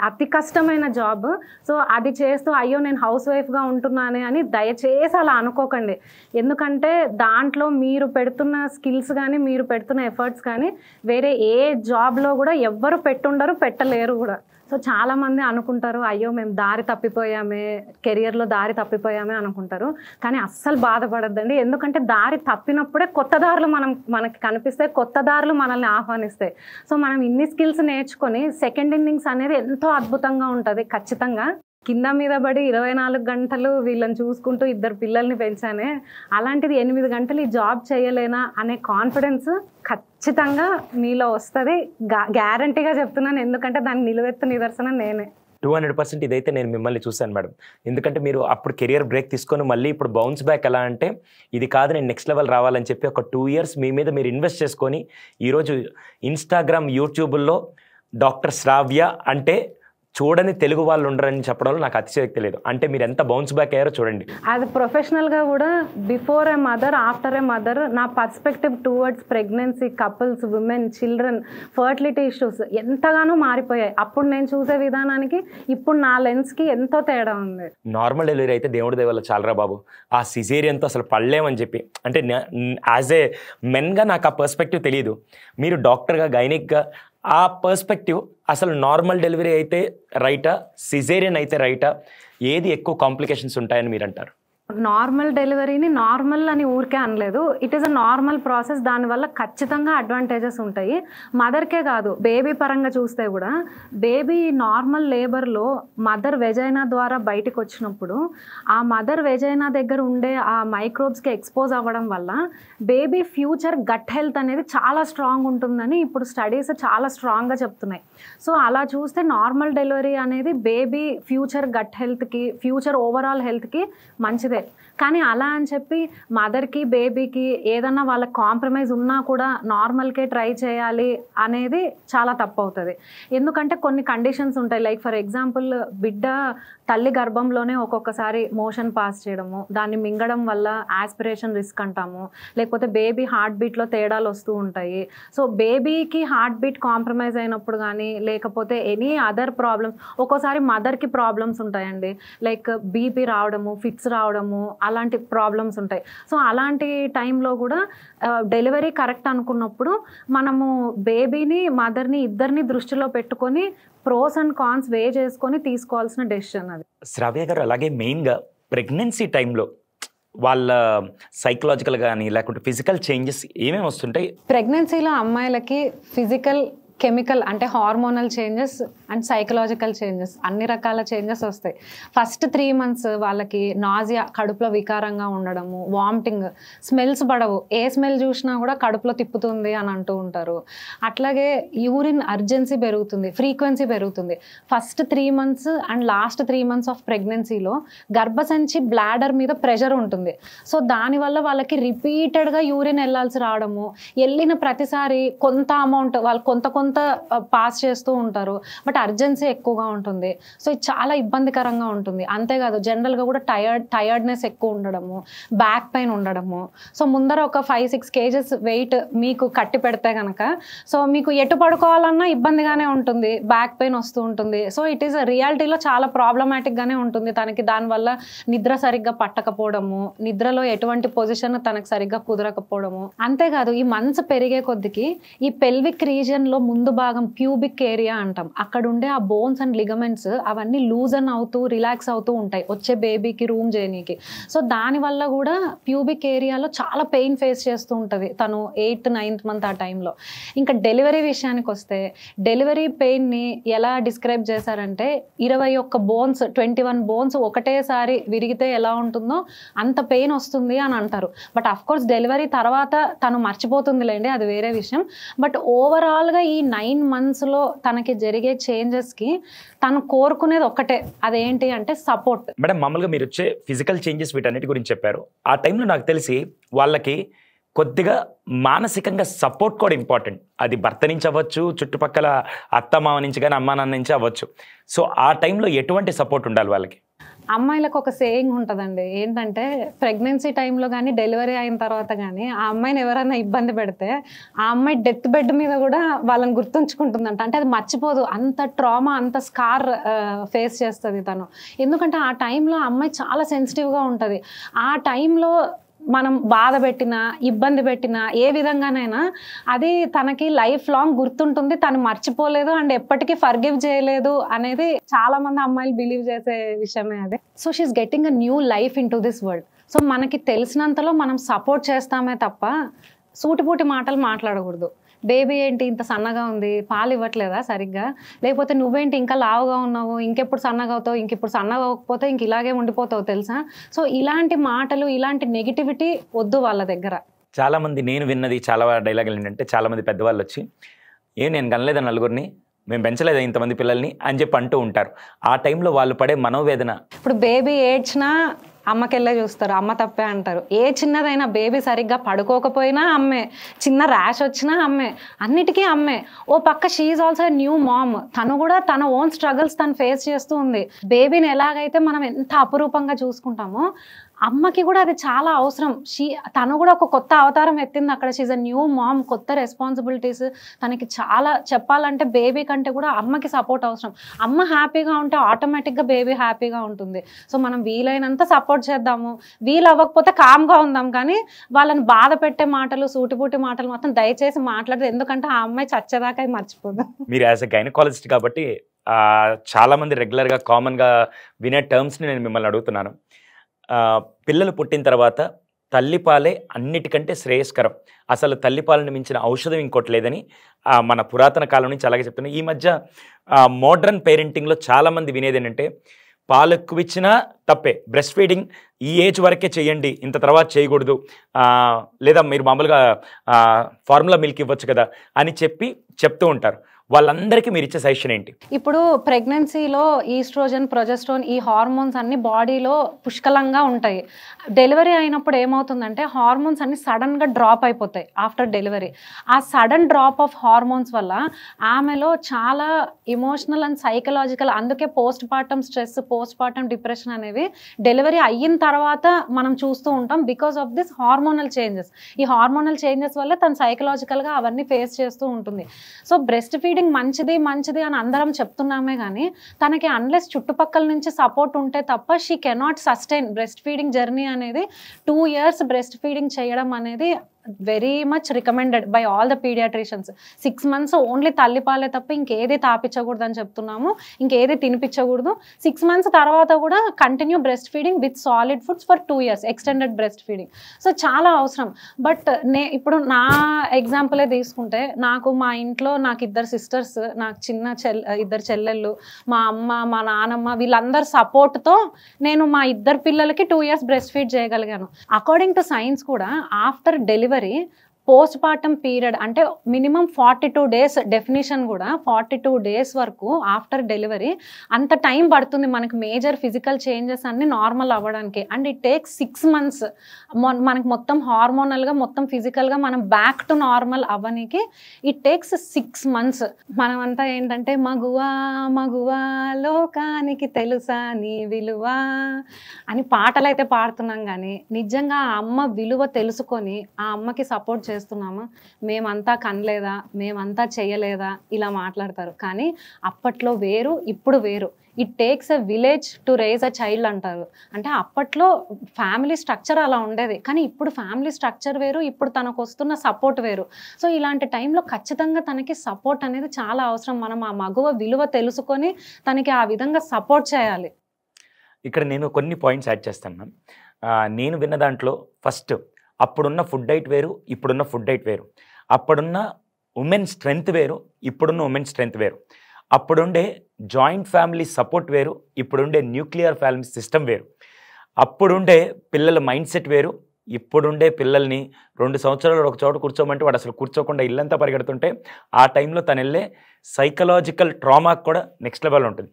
అతి కష్టమైన జాబ్. సో అది చేస్తూ అయ్యో నేను హౌస్ వైఫ్గా ఉంటున్నానే అని దయచేసి అలా అనుకోకండి. ఎందుకంటే దాంట్లో మీరు పెడుతున్న స్కిల్స్ కానీ మీరు పెడుతున్న ఎఫర్ట్స్ కానీ వేరే ఏ జాబ్లో కూడా ఎవ్వరు పెట్టుండరు, పెట్టలేరు కూడా. సో చాలామంది అనుకుంటారు అయ్యో మేము దారి తప్పిపోయామే, కెరియర్లో దారి తప్పిపోయామే అనుకుంటారు. కానీ అస్సలు బాధపడద్దండి. ఎందుకంటే దారి తప్పినప్పుడే కొత్త దారులు మనకి కనిపిస్తాయి, కొత్త దారులు మనల్ని ఆహ్వానిస్తాయి. సో మనం ఇన్ని స్కిల్స్ నేర్చుకొని సెకండ్ ఇన్నింగ్స్ అనేది ఎంతో అద్భుతంగా ఉంటుంది. ఖచ్చితంగా కింద మీద పడి 24 గంటలు వీళ్ళని చూసుకుంటూ 2 పిల్లల్ని పెంచానే, అలాంటిది 8 గంటలు ఈ జాబ్ చేయలేనా అనే కాన్ఫిడెన్స్ ఖచ్చితంగా మీలో వస్తుంది. గ్యారంటీగా చెప్తున్నాను, ఎందుకంటే దానికి నిలువెత్తు నిదర్శనం నేనే. 200% ఇదైతే నేను మిమ్మల్ని చూశాను మేడం. ఎందుకంటే మీరు అప్పుడు కెరియర్ బ్రేక్ తీసుకొని మళ్ళీ ఇప్పుడు బౌన్స్ బ్యాక్ ఎలా అంటే ఇది కాదు నేను నెక్స్ట్ లెవెల్ రావాలని చెప్పి ఒక 2 years మీ మీద మీరు ఇన్వెస్ట్ చేసుకొని ఈరోజు ఇన్స్టాగ్రామ్ యూట్యూబ్లో డాక్టర్ శ్రావ్య అంటే చూడని తెలుగు వాళ్ళు ఉండరని చెప్పడంలో నాకు అతిశయోక్తి లేదు. అంటే మీరు ఎంత బౌన్స్ బ్యాక్ అయ్యారో చూడండి. అది ప్రొఫెషనల్గా కూడా before a mother, after a mother నా perspective towards pregnancy, couples, women, children, fertility issues ఎంతగానో మారిపోయాయి. అప్పుడు నేను చూసే విధానానికి ఇప్పుడు నా లెన్స్కి ఎంతో తేడా ఉంది. నార్మల్ డెలివరీ అయితే దేవుడి దయ వల్ల చాలరా బాబు, ఆ సిజేరియన్తో అసలు పడలేమని చెప్పి అంటే యాజ్ ఏ మెన్గా నాకు ఆ పర్స్పెక్టివ్ తెలియదు. మీరు డాక్టర్గా, గైనిక్గా ఆ పర్స్పెక్టివ్ అసలు నార్మల్ డెలివరీ అయితే రైటా, సిజేరియన్ అయితే రైటా, ఏది ఎక్కువ కాంప్లికేషన్స్ ఉంటాయని మీరు అంటారు? నార్మల్ డెలివరీని నార్మల్ అని ఊరికే అనలేదు. It is a normal process. దానివల్ల ఖచ్చితంగా అడ్వాంటేజెస్ ఉంటాయి. మదర్కే కాదు, బేబీ పరంగా చూస్తే కూడా బేబీ నార్మల్ లేబర్లో మదర్ వెజైనా ద్వారా బయటకు వచ్చినప్పుడు ఆ మదర్ వెజైనా దగ్గర ఉండే ఆ మైక్రోబ్స్కి ఎక్స్పోజ్ అవ్వడం వల్ల బేబీ ఫ్యూచర్ గట్ హెల్త్ అనేది చాలా స్ట్రాంగ్ ఉంటుందని ఇప్పుడు స్టడీస్ చాలా స్ట్రాంగ్గా చెప్తున్నాయి. సో అలా చూస్తే నార్మల్ డెలివరీ అనేది బేబీ ఫ్యూచర్ గట్ హెల్త్కి, ఫ్యూచర్ ఓవరాల్ హెల్త్కి మంచిది. కానీ అలా అని చెప్పి మదర్కి, బేబీకి ఏదన్నా వాళ్ళ కాంప్రమైజ్ ఉన్నా కూడా నార్మల్కే ట్రై చేయాలి అనేది చాలా తప్పు అవుతుంది. ఎందుకంటే కొన్ని కండిషన్స్ ఉంటాయి. లైక్ ఫర్ ఎగ్జాంపుల్ బిడ్డ తల్లి గర్భంలోనే ఒక్కొక్కసారి మోషన్ పాస్ చేయడము, దాన్ని మింగడం వల్ల ఆస్పిరేషన్ రిస్క్ అంటాము, లేకపోతే బేబీ హార్ట్ బీట్లో తేడాలు వస్తూ ఉంటాయి. సో బేబీకి హార్ట్ బీట్ కాంప్రమైజ్ అయినప్పుడు కానీ లేకపోతే ఎనీ అదర్ ప్రాబ్లమ్స్, ఒక్కోసారి మదర్కి ప్రాబ్లమ్స్ ఉంటాయండి. లైక్ బీపీ రావడము, ఫిట్స్ రావడము, అలాంటి ప్రాబ్లమ్స్ ఉంటాయి. సో అలాంటి టైంలో కూడా డెలివరీ కరెక్ట్ అనుకున్నప్పుడు మనము బేబీని, మదర్ని ఇద్దరిని దృష్టిలో పెట్టుకొని ప్రోస్ అండ్ కాన్స్ వే చేసుకొని తీసుకోవాల్సిన డెసిషన్ అది. శ్రావ్య గారు, అలాగే మెయిన్గా ప్రెగ్నెన్సీ టైంలో వాళ్ళ సైకలాజికల్ కానీ లేకుంటే ఫిజికల్ చేంజెస్ ఏమేమి వస్తుంటాయి? ప్రెగ్నెన్సీలో అమ్మాయిలకి ఫిజికల్, కెమికల్ అంటే hormonal changes and psychological changes అన్ని రకాల చేంజెస్ వస్తాయి. ఫస్ట్ 3 months వాళ్ళకి నాజియా, కడుపులో వికారంగా ఉండడము, వామిటింగ్, స్మెల్స్ పడవు, ఏ స్మెల్ చూసినా కూడా కడుపులో తిప్పుతుంది అని అంటూ ఉంటారు. అట్లాగే యూరిన్ అర్జెన్సీ పెరుగుతుంది, ఫ్రీక్వెన్సీ పెరుగుతుంది. First 3 months and last 3 months of ప్రెగ్నెన్సీలో గర్భసంచి బ్లాడర్ మీద ప్రెషర్ ఉంటుంది. సో దానివల్ల వాళ్ళకి రిపీటెడ్గా యూరిన్ వెళ్ళాల్సి రావడము, వెళ్ళిన ప్రతిసారి కొంత అమౌంట్ వాళ్ళు కొంత పాస్ చేస్తూ ఉంటారు, బట్ అర్జెన్సీ ఎక్కువగా ఉంటుంది. సో ఇది చాలా ఇబ్బందికరంగా ఉంటుంది. అంతేకాదు జనరల్గా కూడా టయర్డ్నెస్ ఎక్కువ ఉండడము, బ్యాక్ పెయిన్ ఉండడము. సో ముందర ఒక 5-6 kgs వెయిట్ మీకు కట్టి పెడితే కనుక సో మీకు ఎటు పడుకోవాలన్నా ఇబ్బందిగానే ఉంటుంది, బ్యాక్ పెయిన్ వస్తూ ఉంటుంది. సో ఇట్ ఈస్ రియాలిటీలో చాలా ప్రాబ్లమాటిక్గానే ఉంటుంది తనకి. దానివల్ల నిద్ర సరిగ్గా పట్టకపోవడము, నిద్రలో ఎటువంటి పొజిషన్ తనకు సరిగ్గా కుదరకపోవడము. అంతేకాదు ఈ మంత్స్ పెరిగే కొద్దికి ఈ పెల్విక్ రీజియన్లో ముందు భాగం ప్యూబిక్ ఏరియా అంటాం, అక్కడ ఉండే ఆ బోన్స్ అండ్ లిగమెంట్స్ అవన్నీ లూజన్ అవుతూ రిలాక్స్ అవుతూ ఉంటాయి వచ్చే బేబీకి రూమ్ జర్నీకి. సో దానివల్ల కూడా ప్యూబిక్ ఏరియాలో చాలా పెయిన్ ఫేస్ చేస్తూ ఉంటుంది తను 8th, 9th month ఆ టైంలో. ఇంకా డెలివరీ విషయానికి వస్తే డెలివరీ పెయిన్ని ఎలా డిస్క్రైబ్ చేశారంటే 21 బోన్స్, 21 బోన్స్ ఒకటేసారి విరిగితే ఎలా ఉంటుందో అంత పెయిన్ వస్తుంది అని అంటారు. బట్ అఫ్ కోర్స్ డెలివరీ తర్వాత తను మర్చిపోతుందిలేండి, అది వేరే విషయం. బట్ ఓవరాల్గా ఈ 9 monthsలో తనకి జరిగే చేంజెస్కి తను కోరుకునేది ఒక్కటే, అదేంటి అంటే సపోర్ట్. మేడం మామూలుగా మీరు వచ్చే ఫిజికల్ చేంజెస్ వీటన్నిటి గురించి చెప్పారు. ఆ టైంలో నాకు తెలిసి వాళ్ళకి కొద్దిగా మానసికంగా సపోర్ట్ కూడా ఇంపార్టెంట్. అది భర్త నుంచి అవ్వచ్చు, చుట్టుపక్కల అత్తమామ నుంచి కానీ అమ్మా నాన్న నుంచి అవ్వచ్చు. సో ఆ టైంలో ఎటువంటి సపోర్ట్ ఉండాలి వాళ్ళకి? అమ్మాయిలకు ఒక సేయింగ్ ఉంటుందండి, ఏంటంటే ప్రెగ్నెన్సీ టైంలో కానీ డెలివరీ అయిన తర్వాత కానీ ఆ అమ్మాయిని ఎవరైనా ఇబ్బంది పెడితే ఆ అమ్మాయి డెత్ బెడ్ మీద కూడా వాళ్ళని గుర్తుంచుకుంటుందంట. అంటే అది మర్చిపోదు, అంత ట్రామా, అంత స్కార్ ఫేస్ చేస్తుంది తను. ఎందుకంటే ఆ టైంలో ఆ అమ్మాయి చాలా సెన్సిటివ్గా ఉంటుంది. ఆ టైంలో మనం బాధ పెట్టినా, ఇబ్బంది పెట్టినా, ఏ విధంగానైనా అది తనకి లైఫ్ లాంగ్ గుర్తుంటుంది, తను మర్చిపోలేదు అండ్ ఎప్పటికీ ఫర్గివ్ చేయలేదు అనేది చాలా మంది అమ్మాయిలు బిలీవ్ చేసే విషయమే అది. So she's getting a new life in to this world. So మనకి తెలిసినంతలో మనం సపోర్ట్ చేస్తామే తప్ప సూటిపూటి మాటలు మాట్లాడకూడదు. బేబీ ఏంటి ఇంత సన్నగా ఉంది, పాలు ఇవ్వట్లేదా సరిగ్గా, లేకపోతే నువ్వేంటి ఇంకా లావుగా ఉన్నావు, ఇంకెప్పుడు సన్నగా అవుతావు, ఇంకెప్పుడు సన్నగా అవ్వకపోతే ఇంక ఇలాగే ఉండిపోతావు తెలుసా. సో ఇలాంటి మాటలు, ఇలాంటి నెగిటివిటీ వద్దు వాళ్ళ దగ్గర. చాలామంది నేను విన్నది చాలా డైలాగులు ఏంటంటే, చాలామంది పెద్దవాళ్ళు వచ్చి నేను కనలేదా నలుగురిని, మేము పెంచలేదా ఇంతమంది పిల్లల్ని అని చెప్పి అంటూ ఉంటారు. ఆ టైంలో వాళ్ళు పడే మనోవేదన. ఇప్పుడు బేబీ ఏడ్చినా అమ్మకెళ్ళే చూస్తారు, అమ్మ తప్పే అంటారు. ఏ చిన్నదైనా బేబీ సరిగ్గా పడుకోకపోయినా అమ్మే, చిన్న ర్యాష్ వచ్చినా అమ్మే, అన్నిటికీ అమ్మే. ఓ పక్క she is also new mom, తను కూడా తన ఓన్ స్ట్రగుల్స్ తను ఫేస్ చేస్తూ ఉంది. బేబీని ఎలాగైతే మనం ఎంత అపురూపంగా చూసుకుంటామో అమ్మకి కూడా అది చాలా అవసరం. తను కూడా ఒక కొత్త అవతారం ఎత్తింది అక్కడ. షీజ్ అ న్యూ మామ్, కొత్త రెస్పాన్సిబిలిటీస్ తనకి చాలా. చెప్పాలంటే బేబీ కంటే కూడా అమ్మకి సపోర్ట్ అవసరం. అమ్మ హ్యాపీగా ఉంటే ఆటోమేటిక్గా బేబీ హ్యాపీగా ఉంటుంది. సో మనం వీలైనంత సపోర్ట్ చేద్దాము, వీలు అవ్వకపోతే కామ్గా ఉందాం, కానీ వాళ్ళని బాధ పెట్టే మాటలు, సూటిపూటి మాటలు మాత్రం దయచేసి మాట్లాడదు. ఎందుకంటే ఆ అమ్మాయి చచ్చేదాకా మర్చిపోదు. మీరు యాజ్ అ గైనకాలజిస్ట్ కాబట్టి చాలామంది రెగ్యులర్గా కామన్గా వినే టర్మ్స్ని నేను మిమ్మల్ని అడుగుతున్నాను. పిల్లలు పుట్టిన తర్వాత తల్లిపాలే అన్నిటికంటే శ్రేయస్కరం, అసలు తల్లిపాలను మించిన ఔషధం ఇంకోటి లేదని మన పురాతన కాలం నుంచి అలాగే చెప్తున్నాను. ఈ మధ్య మోడ్రన్ పేరెంటింగ్లో చాలామంది వినేది ఏంటంటే, పాలు ఎక్కువ ఇచ్చినా తప్పే, బ్రెస్ట్ ఫీడింగ్ ఈ ఏజ్ వరకే చేయండి, ఇంత తర్వాత చేయకూడదు, లేదా మీరు మామూలుగా ఫార్ములా మిల్క్ ఇవ్వచ్చు కదా అని చెప్తూ ఉంటారు. వాళ్ళందరికీ మీరు ఇచ్చే సజెషన్ ఏంటి? ఇప్పుడు ప్రెగ్నెన్సీలో ఈస్ట్రోజన్, ప్రొజెస్ట్రాన్, ఈ హార్మోన్స్ అన్ని బాడీలో పుష్కలంగా ఉంటాయి. డెలివరీ అయినప్పుడు ఏమవుతుందంటే హార్మోన్స్ అన్ని సడన్గా డ్రాప్ అయిపోతాయి ఆఫ్టర్ డెలివరీ. ఆ సడన్ డ్రాప్ ఆఫ్ హార్మోన్స్ వల్ల ఆమెలో చాలా ఇమోషనల్ అండ్ సైకలాజికల్, అందుకే post partum stress, post partum depression అనేవి డెలివరీ అయిన తర్వాత మనం చూస్తూ ఉంటాం. Because of this hormonal changes. ఈ హార్మోనల్ చేంజెస్ వల్ల తను సైకలాజికల్గా అవన్నీ ఫేస్ చేస్తూ ఉంటుంది. సో బ్రెస్ట్ ఫీడింగ్ మంచిది అని అందరం చెప్తున్నామే కానీ తనకి అన్లెస్ చుట్టుపక్కల నుంచి సపోర్ట్ ఉంటే తప్ప she cannot sustain breast feeding journey అనేది. 2 years బ్రెస్ట్ ఫీడింగ్ చేయడం అనేది very much recommended by all the pediatricians. 6 months only తల్లిపాలే తప్ప ఇంకేది తాపించకూడదు అని చెప్తున్నాము, ఇంకేది తినిపించకూడదు. 6 months తర్వాత కూడా continue breast feeding with solid foods for 2 years, extended breast feeding. So చాలా అవసరం. బట్ ఇప్పుడు నా ఎగ్జాంపులే తీసుకుంటే, నాకు మా ఇంట్లో నాకు 2 sisters, నాకు చిన్న 2 చెల్లెళ్ళు, మా అమ్మ, మా నానమ్మ, వీళ్ళందరి సపోర్ట్తో నేను మా 2 పిల్లలకి 2 years బ్రెస్ట్ ఫీడ్ చేయగలిగాను. అకార్డింగ్ టు సైన్స్ కూడా after delivery post partum period అంటే మినిమం 42 days, డెఫినేషన్ కూడా 42 days వరకు ఆఫ్టర్ డెలివరీ అంత టైం పడుతుంది మనకి మేజర్ ఫిజికల్ చేంజెస్ అన్ని నార్మల్ అవ్వడానికి. అండ్ ఇట్ టేక్స్ 6 months మనకి మొత్తం హార్మోనల్గా, మొత్తం ఫిజికల్గా మనం బ్యాక్ టు నార్మల్ అవ్వడానికి ఇట్ టేక్స్ 6 months. మనమంతా ఏంటంటే మగువా మగువా లోకానికి తెలుసా నీ విలువ అని పాటలు అయితే పాడుతున్నాం, కానీ నిజంగా ఆ అమ్మ విలువ తెలుసుకొని ఆ అమ్మకి సపోర్ట్ చేస్తున్నామా, మేమంతా కనలేదా, మేమంతా చేయలేదా, ఇలా మాట్లాడతారు. కానీ అప్పట్లో వేరు, ఇప్పుడు వేరు. It takes a village to raise a child అంటారు. అంటే అప్పట్లో ఫ్యామిలీ స్ట్రక్చర్ అలా ఉండేది, కానీ ఇప్పుడు ఫ్యామిలీ స్ట్రక్చర్ వేరు, ఇప్పుడు తనకు వస్తున్న సపోర్ట్ వేరు. సో ఇలాంటి టైంలో ఖచ్చితంగా తనకి సపోర్ట్ అనేది చాలా అవసరం. మనం ఆ మగువ విలువ తెలుసుకొని తనకి ఆ విధంగా సపోర్ట్ చేయాలి. ఇక్కడ నేను కొన్ని పాయింట్స్ యాడ్ చేస్తాను. నేను విన్న దాంట్లో ఫస్ట్, అప్పుడున్న ఫుడ్ డైట్ వేరు, ఇప్పుడున్న ఫుడ్ డైట్ వేరు. అప్పుడున్న ఉమెన్ స్ట్రెంగ్త్ వేరు, ఇప్పుడున్న ఉమెన్ స్ట్రెంగ్త్ వేరు. అప్పుడుండే జాయింట్ ఫ్యామిలీ సపోర్ట్ వేరు, ఇప్పుడుండే న్యూక్లియర్ ఫ్యామిలీ సిస్టమ్ వేరు. అప్పుడుండే పిల్లల మైండ్ సెట్ వేరు, ఇప్పుడుండే పిల్లల్ని 2 సంవత్సరాలు ఒక చోట కూర్చోమంటే వాడు అసలు కూర్చోకుండా ఇల్లంతా పరిగెడుతుంటే ఆ టైంలో తను వెళ్ళే సైకలాజికల్ ట్రామాకు కూడా నెక్స్ట్ లెవెల్ ఉంటుంది.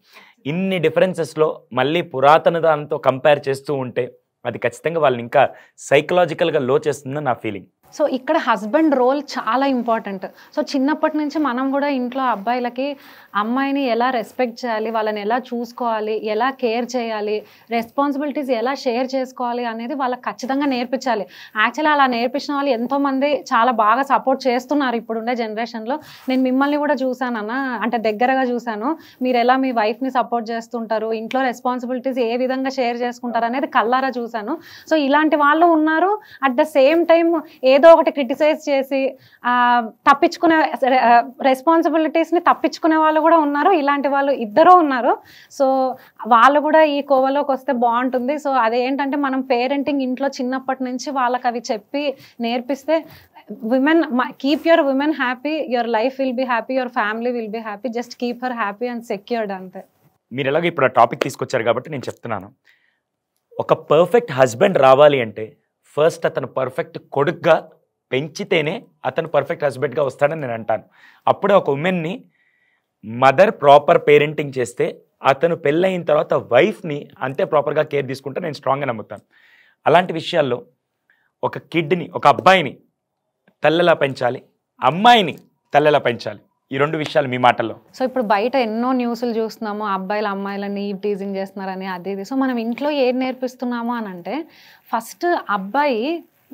ఇన్ని డిఫరెన్సెస్లో మళ్ళీ పురాతన దాంతో కంపేర్ చేస్తూ ఉంటే అది ఖచ్చితంగా వాళ్ళని ఇంకా సైకలాజికల్గా లో చేస్తుందని నా ఫీలింగ్. సో ఇక్కడ హస్బెండ్ రోల్ చాలా ఇంపార్టెంట్. సో చిన్నప్పటి నుంచి మనం కూడా ఇంట్లో అబ్బాయిలకి అమ్మాయిని ఎలా రెస్పెక్ట్ చేయాలి, వాళ్ళని ఎలా చూసుకోవాలి, ఎలా కేర్ చేయాలి, రెస్పాన్సిబిలిటీస్ ఎలా షేర్ చేసుకోవాలి అనేది వాళ్ళకి ఖచ్చితంగా నేర్పించాలి. యాక్చువల్లీ అలా నేర్పించిన వాళ్ళు ఎంతోమంది చాలా బాగా సపోర్ట్ చేస్తున్నారు ఇప్పుడుండే జనరేషన్లో. నేను మిమ్మల్ని కూడా చూసానన్న, అంటే దగ్గరగా చూశాను. మీరు ఎలా మీ వైఫ్ని సపోర్ట్ చేస్తుంటారు, ఇంట్లో రెస్పాన్సిబిలిటీస్ ఏ విధంగా షేర్ చేసుకుంటారు అనేది కళ్ళారా చూశాను. సో ఇలాంటి వాళ్ళు ఉన్నారు. అట్ ద సేమ్ టైం ఏదో ఒకటి క్రిటిసైజ్ చేసి తప్పించుకునే రెస్పాన్సిబిలిటీస్ని తప్పించుకునే వాళ్ళు కూడా ఉన్నారు. ఇలాంటి వాళ్ళు ఇద్దరు ఉన్నారు. సో వాళ్ళు కూడా ఈ కోవలోకి వస్తే బాగుంటుంది. సో అదేంటంటే మనం పేరెంటింగ్ ఇంట్లో చిన్నప్పటి నుంచి వాళ్ళకి అవి చెప్పి నేర్పిస్తే, women keep your women happy, your life will be happy, your family will be happy, just keep her happy and secured అంతే. మీరు ఎలాగో ఇప్పుడు ఆ టాపిక్ తీసుకొచ్చారు కాబట్టి నేను చెప్తున్నాను. ఒక పర్ఫెక్ట్ హస్బెండ్ రావాలి అంటే ఫస్ట్ అతను పర్ఫెక్ట్ కొడుకుగా పెంచితేనే అతను పర్ఫెక్ట్ హస్బెండ్గా వస్తాడని నేను అంటాను. అప్పుడే ఒక ఉమెన్ని మదర్ ప్రాపర్ పేరెంటింగ్ చేస్తే అతను పెళ్ళయిన తర్వాత వైఫ్ని అంతే ప్రాపర్గా కేర్ తీసుకుంటే నేను స్ట్రాంగ్గా నమ్ముతాను. అలాంటి విషయాల్లో ఒక కిడ్ని, ఒక అబ్బాయిని తల్లెలా పెంచాలి, అమ్మాయిని తల్లెలా పెంచాలి, ఈ రెండు విషయాలు మీ మాటల్లో. సో ఇప్పుడు బయట ఎన్నో న్యూస్లు చూస్తున్నాము, అబ్బాయిలు అమ్మాయిలని టీజింగ్ చేస్తున్నారని అది ఇది. సో మనం ఇంట్లో ఏది నేర్పిస్తున్నాము అని అంటే, ఫస్ట్ అబ్బాయి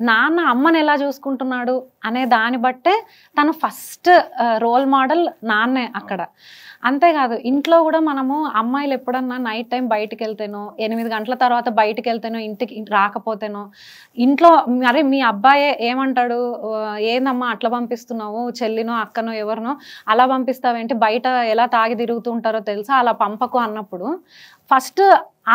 నాన్న అమ్మని ఎలా చూసుకుంటున్నాడు అనే దాన్ని బట్టే తను ఫస్ట్ రోల్ మోడల్ నాన్నే అక్కడ. అంతేకాదు ఇంట్లో కూడా మనము అమ్మాయిలు ఎప్పుడన్నా నైట్ టైం బయటికి వెళ్తేనో, 8 గంటల తర్వాత బయటికి వెళ్తేనో, ఇంటికి రాకపోతేనో, ఇంట్లో మరి మీ అబ్బాయే ఏమంటాడు, ఏందమ్మా అట్లా పంపిస్తున్నావు, చెల్లినో అక్కనో ఎవరినో అలా పంపిస్తావేంటి, బయట ఎలా తాగి తిరుగుతూ ఉంటారో తెలుసా, అలా పంపకు అన్నప్పుడు ఫస్ట్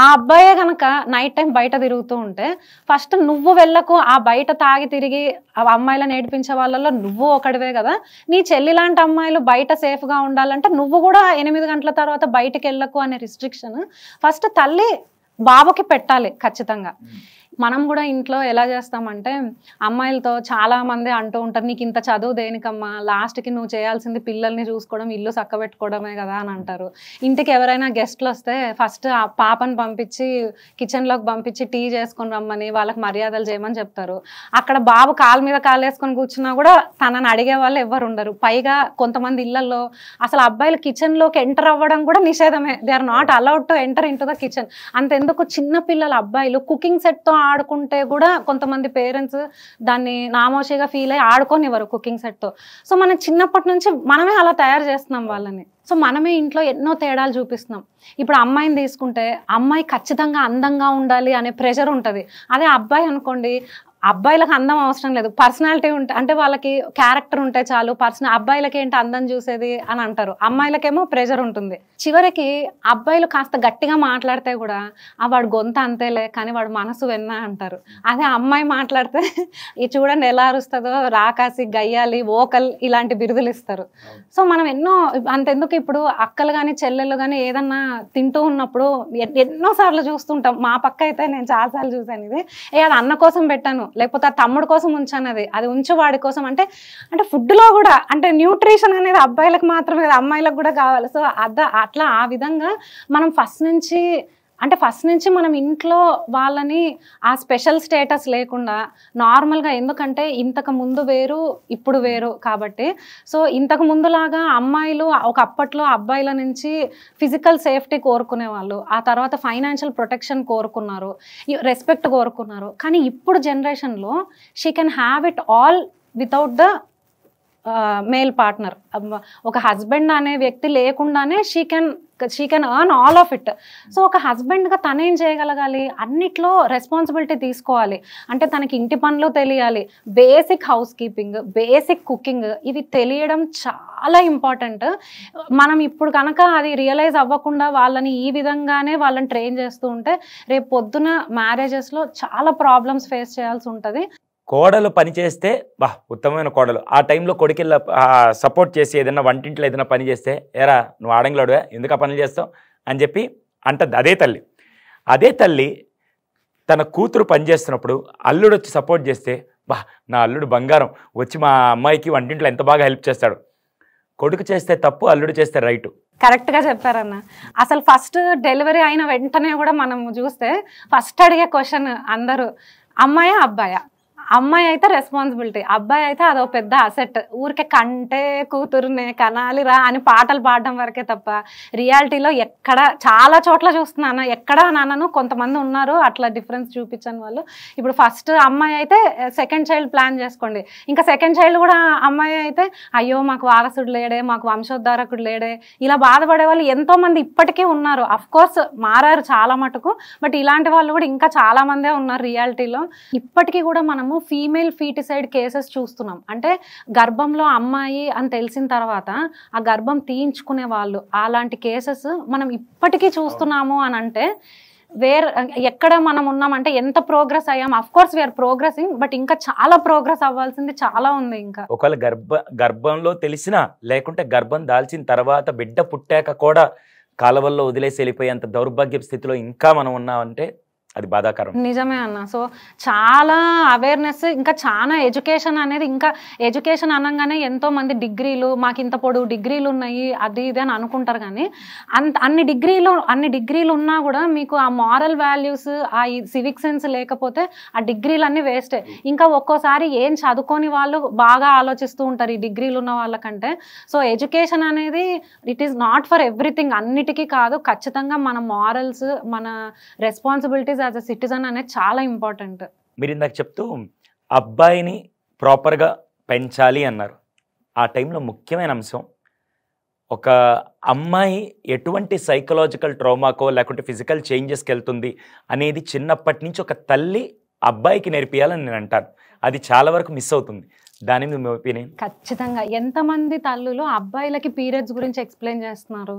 ఆ అబ్బాయే కనుక నైట్ టైం బయట తిరుగుతూ ఉంటే ఫస్ట్ నువ్వు వెళ్ళకు, ఆ బయట తాగి తిరిగి ఆ అమ్మాయిలను ఏడిపించే వాళ్ళలో నువ్వు ఒకటివే కదా. నీ చెల్లి లాంటి అమ్మాయిలు బయట సేఫ్గా ఉండాలంటే నువ్వు కూడా 8 గంటల తర్వాత బయటకు వెళ్ళకు అనే రిస్ట్రిక్షన్ ఫస్ట్ తల్లి బాబుకి పెట్టాలి ఖచ్చితంగా. మనం కూడా ఇంట్లో ఎలా చేస్తామంటే, అమ్మాయిలతో చాలామంది అంటూ ఉంటారు, నీకు ఇంత చదువు దేనికమ్మా, లాస్ట్కి నువ్వు చేయాల్సింది పిల్లల్ని చూసుకోవడం, ఇల్లు చక్కబెట్టుకోవడమే కదా అని అంటారు. ఇంటికి ఎవరైనా గెస్ట్లు వస్తే ఫస్ట్ ఆ పాపను పంపించి కిచెన్లోకి పంపించి టీ చేసుకొని రమ్మని వాళ్ళకి మర్యాదలు చేయమని చెప్తారు. అక్కడ బాబు కాలు మీద కాలు వేసుకొని కూర్చున్నా కూడా తనని అడిగే వాళ్ళు ఎవరు ఉండరు. పైగా కొంతమంది ఇళ్లలో అసలు అబ్బాయిలు కిచెన్లోకి ఎంటర్ అవ్వడం కూడా నిషేధమే. They are not allowed to enter in to the kitchen. అంతెందుకు చిన్న పిల్లల అబ్బాయిలు కుకింగ్ సెట్తో ఆడుకుంటే కూడా కొంతమంది పేరెంట్స్ దాన్ని నామోషిగా ఫీల్ అయ్యి ఆడుకోనివ్వరు కుకింగ్ సెట్తో. సో మనం చిన్నప్పటి నుంచి మనమే అలా తయారు చేస్తున్నాం వాళ్ళని. సో మనమే ఇంట్లో ఎన్నో తేడాలు చూపిస్తున్నాం. ఇప్పుడు అమ్మాయిని తీసుకుంటే అమ్మాయి ఖచ్చితంగా అందంగా ఉండాలి అనే ప్రెషర్ ఉంటుంది. అదే అబ్బాయి అనుకోండి, అబ్బాయిలకు అందం అవసరం లేదు, పర్సనాలిటీ ఉంటే, అంటే వాళ్ళకి క్యారెక్టర్ ఉంటే చాలు. అబ్బాయిలకి ఏంటి అందం చూసేది అని అంటారు, అమ్మాయిలకేమో ప్రెషర్ ఉంటుంది. చివరికి అబ్బాయిలు కాస్త గట్టిగా మాట్లాడితే కూడా వాడు గొంత అంతేలే కానీ వాడు మనసు వెన్న అంటారు. అదే అమ్మాయి మాట్లాడితే ఇది చూడండి ఎలా అరుస్తుందో, రాకాసి, గయ్యాలి, ఓకల్ ఇలాంటి బిరుదులు ఇస్తారు. సో మనం ఎన్నో, అంతెందుకు ఇప్పుడు అక్కలు కానీ చెల్లెళ్ళు కానీ ఏదన్నా తింటూ ఉన్నప్పుడు ఎన్నోసార్లు చూస్తుంటాం. మా పక్క అయితే నేను చాలాసార్లు చూసాను ఇది, అది అన్న కోసం పెట్టాను లేకపోతే ఆ తమ్ముడు కోసం ఉంచాను, అది ఉంచు వాడి కోసం. అంటే ఫుడ్లో కూడా అంటే న్యూట్రిషన్ అనేది అబ్బాయిలకు మాత్రమే కదా, అమ్మాయిలకు కూడా కావాలి. సో అట్లా ఆ విధంగా మనం ఫస్ట్ నుంచి మనం ఇంట్లో వాళ్ళని ఆ స్పెషల్ స్టేటస్ లేకుండా నార్మల్గా, ఎందుకంటే ఇంతకు ముందు వేరు ఇప్పుడు వేరు కాబట్టి. సో ఇంతకు ముందులాగా అమ్మాయిలు ఒకప్పట్లో అబ్బాయిల నుంచి ఫిజికల్ సేఫ్టీ కోరుకునేవాళ్ళు, ఆ తర్వాత ఫైనాన్షియల్ ప్రొటెక్షన్ కోరుకున్నారు, రెస్పెక్ట్ కోరుకున్నారు. కానీ ఇప్పుడు జనరేషన్లో she can have it all without the male partner. ఒక హస్బెండ్ అనే వ్యక్తి లేకుండానే she can earn all of it. So ఒక హస్బెండ్గా తనేం చేయగలగాలి, అన్నిట్లో రెస్పాన్సిబిలిటీ తీసుకోవాలి. అంటే తనకి ఇంటి పనులు తెలియాలి, basic house keeping, basic cooking, ఇవి తెలియడం చాలా ఇంపార్టెంట్. మనం ఇప్పుడు కనుక అది రియలైజ్ అవ్వకుండా వాళ్ళని ఈ విధంగానే వాళ్ళని ట్రైన్ చేస్తూ ఉంటే రేపు పొద్దున మ్యారేజెస్లో చాలా ప్రాబ్లమ్స్ ఫేస్ చేయాల్సి ఉంటుంది. కోడలు పని చేస్తే ఉత్తమమైన కోడలు, ఆ టైంలో కొడుకెళ్ళ సపోర్ట్ చేసి ఏదైనా వంటింట్లో ఏదైనా పని చేస్తే, ఏరా నువ్వు ఆడంగులాడువే ఎందుకు ఆ పనులు చేస్తావు అని చెప్పి అంటది అదే తల్లి తన కూతురు పని చేస్తున్నప్పుడు అల్లుడు వచ్చి సపోర్ట్ చేస్తే, నా అల్లుడు బంగారం వచ్చి మా అమ్మాయికి వంటింట్లో ఎంత బాగా హెల్ప్ చేస్తాడు. కొడుకు చేస్తే తప్పు, అల్లుడు చేస్తే రైటు. కరెక్ట్గా చెప్పారన్న. అసలు ఫస్ట్ డెలివరీ అయిన వెంటనే కూడా మనం చూస్తే ఫస్ట్ అడిగే క్వశ్చన్ అందరూ అమ్మాయా అబ్బాయా, అమ్మాయి అయితే రెస్పాన్సిబిలిటీ, అబ్బాయి అయితే అదో పెద్ద అసెట్. ఊరికే కంటే కూతురునే కనాలిరా అని పాటలు పాడడం వరకే తప్ప రియాలిటీలో ఎక్కడ చాలా చోట్ల చూస్తున్నాను, ఎక్కడ నాన్నను కొంతమంది ఉన్నారు అట్లా డిఫరెన్స్ చూపించని వాళ్ళు. ఇప్పుడు ఫస్ట్ అమ్మాయి అయితే సెకండ్ చైల్డ్ ప్లాన్ చేసుకోండి, ఇంకా సెకండ్ చైల్డ్ కూడా అమ్మాయి అయితే అయ్యో మాకు వారసుడు లేడే, మాకు వంశోద్ధారకుడు లేడే, ఇలా బాధపడే వాళ్ళు ఎంతో మంది ఇప్పటికీ ఉన్నారు. అఫ్ కోర్స్ మారారు చాలా మటుకు, బట్ ఇలాంటి వాళ్ళు కూడా ఇంకా చాలా మందే ఉన్నారు రియాలిటీలో. ఇప్పటికీ కూడా మనము ఫీమేల్ ఫీటిసైడ్ కేసెస్ చూస్తున్నాం. అంటే గర్భంలో అమ్మాయి అని తెలిసిన తర్వాత ఆ గర్భం తీయించుకునే వాళ్ళు, అలాంటి కేసెస్ మనం ఇప్పటికీ చూస్తున్నాము అని అంటే ఎక్కడ మనం ఉన్నామంటే ఎంత ప్రోగ్రెస్ అయ్యాం. Of course we are progressing, but ఇంకా చాలా ప్రోగ్రెస్ అవ్వాల్సింది చాలా ఉంది. ఇంకా ఒకవేళ గర్భంలో తెలిసినా లేకుంటే గర్భం దాల్చిన తర్వాత బిడ్డ పుట్టాక కూడా కాలువల్లో వదిలేసి వెళ్ళిపోయేంత దౌర్భాగ్య స్థితిలో ఇంకా మనం ఉన్నామంటే అది బాధాకరం. నిజమే అన్న. సో చాలా అవేర్నెస్, ఇంకా చాలా ఎడ్యుకేషన్ అనేది, ఇంకా ఎడ్యుకేషన్ అనగానే ఎంతో మంది డిగ్రీలు, మాకు ఇంత పొడుగు డిగ్రీలు ఉన్నాయి అది ఇది అని అనుకుంటారు. కానీ అన్ని డిగ్రీలు ఉన్నా కూడా మీకు ఆ మారల్ వాల్యూస్, ఆ సివిక్ సెన్స్ లేకపోతే ఆ డిగ్రీలు అన్నీ వేస్టే. ఇంకా ఒక్కోసారి ఏం చదువుకొని వాళ్ళు బాగా ఆలోచిస్తూ ఉంటారు ఈ డిగ్రీలు ఉన్న వాళ్ళకంటే. సో ఎడ్యుకేషన్ అనేది it is not for everything, అన్నిటికీ కాదు. ఖచ్చితంగా మన మారల్స్, మన రెస్పాన్సిబిలిటీస్ యాజ్ అ సిటిజన్ అనేది చాలా ఇంపార్టెంట్. మీరు ఇందాక చెప్తూ అబ్బాయిని ప్రాపర్గా పెంచాలి అన్నారు. ఆ టైంలో ముఖ్యమైన అంశం, ఒక అమ్మాయి ఎటువంటి సైకలాజికల్ ట్రామాకో లేకుంటే ఫిజికల్ చేంజెస్కి వెళ్తుంది అనేది చిన్నప్పటి నుంచి ఒక తల్లి అబ్బాయికి నేర్పియాలని నేను అంటాను. అది చాలా వరకు మిస్ అవుతుంది. దాని మీద మీ ఒపీనియన్? ఖచ్చితంగా ఎంతమంది తల్లులు అబ్బాయిలకి పీరియడ్స్ గురించి ఎక్స్ప్లెయిన్ చేస్తున్నారు?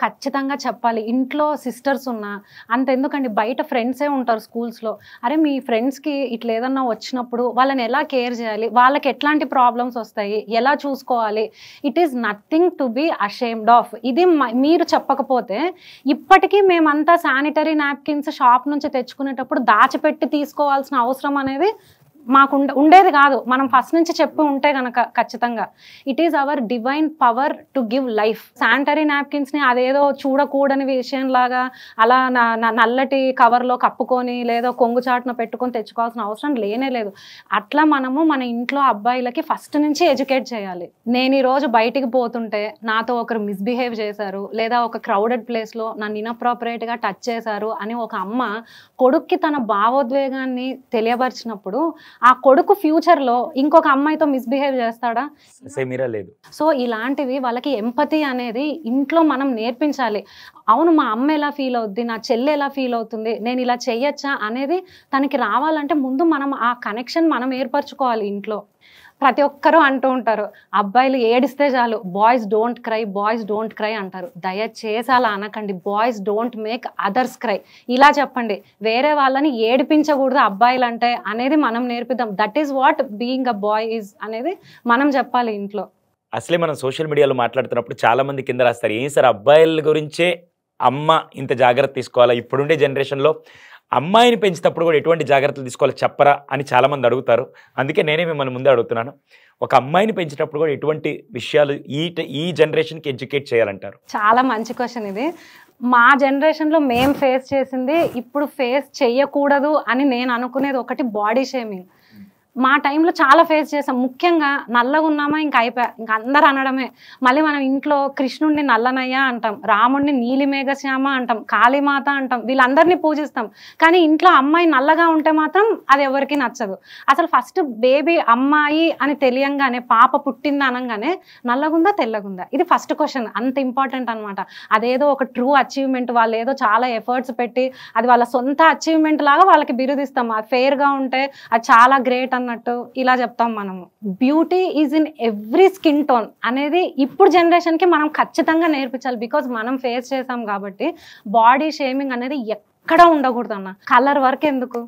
ఖచ్చితంగా చెప్పాలి. ఇంట్లో సిస్టర్స్ ఉన్నా అంతెందుకండి, బయట ఫ్రెండ్సే ఉంటారు స్కూల్స్లో. అరే మీ ఫ్రెండ్స్కి ఇట్లా ఏదన్నా వచ్చినప్పుడు వాళ్ళని ఎలా కేర్ చేయాలి, వాళ్ళకి ఎట్లాంటి ప్రాబ్లమ్స్ వస్తాయి, ఎలా చూసుకోవాలి, it is nothing to be ashamed of. ఇది మీరు చెప్పకపోతే ఇప్పటికీ మేమంతా శానిటరీ నాప్కిన్స్ షాప్ నుంచి తెచ్చుకునేటప్పుడు దాచిపెట్టి తీసుకోవాల్సిన అవసరం అనేది మాకు ఉండేది కాదు. మనం ఫస్ట్ నుంచి చెప్పి ఉంటే కనుక ఖచ్చితంగా it is our divine power to give life. Sanitary నాప్కిన్స్ని అదేదో చూడకూడని విషయంలాగా అలా నల్లటి కవర్లో కప్పుకొని లేదో కొంగు చాటున పెట్టుకొని తెచ్చుకోవాల్సిన అవసరం లేనే లేదు. అట్లా మనము మన ఇంట్లో అబ్బాయిలకి ఫస్ట్ నుంచి ఎడ్యుకేట్ చేయాలి. నేను ఈరోజు బయటికి పోతుంటే నాతో ఒకరు మిస్బిహేవ్ చేశారు, లేదా ఒక క్రౌడెడ్ ప్లేస్లో నన్ను ఇన్అప్రోప్రియేట్గా టచ్ చేశారు అని ఒక అమ్మ కొడుక్కి తన భావోద్వేగాన్ని తెలియపరిచినప్పుడు ఆ కొడుకు ఫ్యూచర్లో ఇంకొక అమ్మాయితో మిస్బిహేవ్ చేస్తాడా? లేదు. సో ఇలాంటివి వాళ్ళకి ఎంపతి అనేది ఇంట్లో మనం నేర్పించాలి. అవును, మా అమ్మ ఎలా ఫీల్ అవుద్ది, నా చెల్లి ఎలా ఫీల్ అవుతుంది, నేను ఇలా చెయ్యొచ్చా అనేది తనకి రావాలంటే ముందు మనం ఆ కనెక్షన్ మనం ఏర్పరచుకోవాలి ఇంట్లో. ప్రతి ఒక్కరూ అంటూ ఉంటారు అబ్బాయిలు ఏడిస్తే చాలు boys don't cry, boys don't cry అంటారు. దయచేసి అలా అనకండి. Boys don't make others cry ఇలా చెప్పండి. వేరే వాళ్ళని ఏడిపించకూడదు అబ్బాయిలు అంటే అనేది మనం నేర్పిద్దాం. That is what being a boy is అనేది మనం చెప్పాలి ఇంట్లో. అసలే మనం సోషల్ మీడియాలో మాట్లాడుతున్నప్పుడు చాలా మంది కింద రాస్తారు, ఏం సార్ అబ్బాయిల గురించే అమ్మ ఇంత జాగ్రత్త తీసుకోవాలా, ఇప్పుడుండే జనరేషన్లో అమ్మాయిని పెంచేటప్పుడు కూడా ఎటువంటి జాగ్రత్తలు తీసుకోవాలో చెప్పరా అని చాలామంది అడుగుతారు. అందుకే నేనే మిమ్మల్ని ముందే అడుగుతున్నాను, ఒక అమ్మాయిని పెంచేటప్పుడు కూడా ఎటువంటి విషయాలు ఈ జనరేషన్కి ఎడ్యుకేట్ చేయాలంటారు? చాలా మంచి క్వశ్చన్ ఇది. మా జనరేషన్లో మేము ఫేస్ చేసింది ఇప్పుడు ఫేస్ చేయకూడదు అని నేను అనుకునేది ఒకటి బాడీ షేమింగ్. మా టైంలో చాలా ఫేస్ చేసాం. ముఖ్యంగా నల్లగా ఉన్నామా ఇంకా అయిపోయా, ఇంకా అందరు అనడమే. మళ్ళీ మనం ఇంట్లో కృష్ణుడిని నల్లనయ్య అంటాం, రాముడిని నీలిమేఘశ్యామ అంటాం, కాళీమాత అంటాం, వీళ్ళందరినీ పూజిస్తాం. కానీ ఇంట్లో అమ్మాయి నల్లగా ఉంటే మాత్రం అది ఎవరికి నచ్చదు. అసలు ఫస్ట్ బేబీ అమ్మాయి అని తెలియంగానే, పాప పుట్టింది అనగానే నల్లగుందా తెల్లగుందా ఇది ఫస్ట్ క్వశ్చన్. అంత ఇంపార్టెంట్ అనమాట. అదేదో ఒక ట్రూ అచీవ్మెంట్, వాళ్ళు ఏదో చాలా ఎఫర్ట్స్ పెట్టి అది వాళ్ళ సొంత అచీవ్మెంట్ లాగా వాళ్ళకి బిరుదిస్తాం. అది ఫెయిర్గా ఉంటే అది చాలా గ్రేట్ అన్నట్టు ఇలా చెప్తాం మనము. Beauty is in every skin tone అనేది ఇప్పుడు జనరేషన్కి మనం ఖచ్చితంగా నేర్పించాలి. బికాజ్ మనం ఫేస్ చేసాం కాబట్టి. బాడీ షేమింగ్ అనేది ఎక్కడ ఉండకూడదు అన్న. కలర్ వరకు ఎందుకు,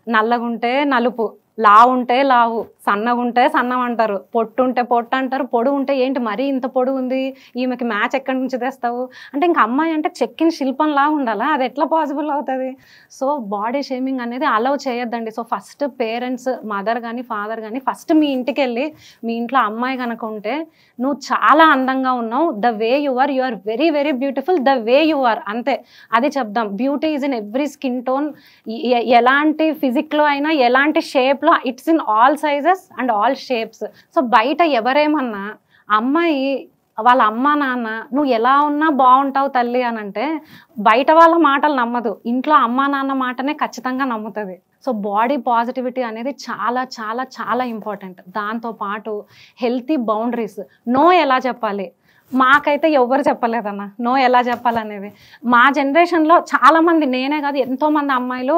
నల్లగుంటే నలుపు, లావు ఉంటే లావు, సన్నగుంటే సన్నం అంటారు, పొట్టుంటే పొట్టు అంటారు, పొడుగు ఉంటే ఏంటి మరీ ఇంత పొడుగు ఉంది, ఈమెకి మ్యాచ్ ఎక్కడి నుంచి తెస్తావు అంటే, ఇంకా అమ్మాయి అంటే చెక్కిన శిల్పంలా ఉండాలా, అది ఎట్లా పాసిబుల్ అవుతుంది? సో బాడీ షేమింగ్ అనేది అలౌ చేయొద్దండి. సో ఫస్ట్ పేరెంట్స్, మదర్ కానీ ఫాదర్ కానీ ఫస్ట్ మీ ఇంటికి వెళ్ళి, మీ ఇంట్లో అమ్మాయి కనుక ఉంటే నువ్వు చాలా అందంగా ఉన్నావు, the way you are, you are very very beautiful, the way you are, అంతే. అది చెప్దాం. Beauty is in every skin tone. ఎలాంటి ఫిజిక్లో అయినా, ఎలాంటి షేప్ షేప్లో, it's in all sizes and all shapes. So బయట ఎవరేమన్నా అమ్మాయి వాళ్ళ అమ్మ నాన్న నువ్వు ఎలా ఉన్నా బాగుంటావు తల్లి అని అంటే బయట వాళ్ళ మాటలు నమ్మదు, ఇంట్లో అమ్మ నాన్న మాటనే ఖచ్చితంగా నమ్ముతుంది. సో బాడీ పాజిటివిటీ అనేది చాలా చాలా చాలా ఇంపార్టెంట్. దాంతోపాటు హెల్తీ బౌండరీస్, నో ఎలా చెప్పాలి మాకైతే ఎవరు చెప్పలేదన్న నో ఎలా చెప్పాలనేది. మా జనరేషన్లో చాలామంది, నేనే కాదు ఎంతోమంది అమ్మాయిలు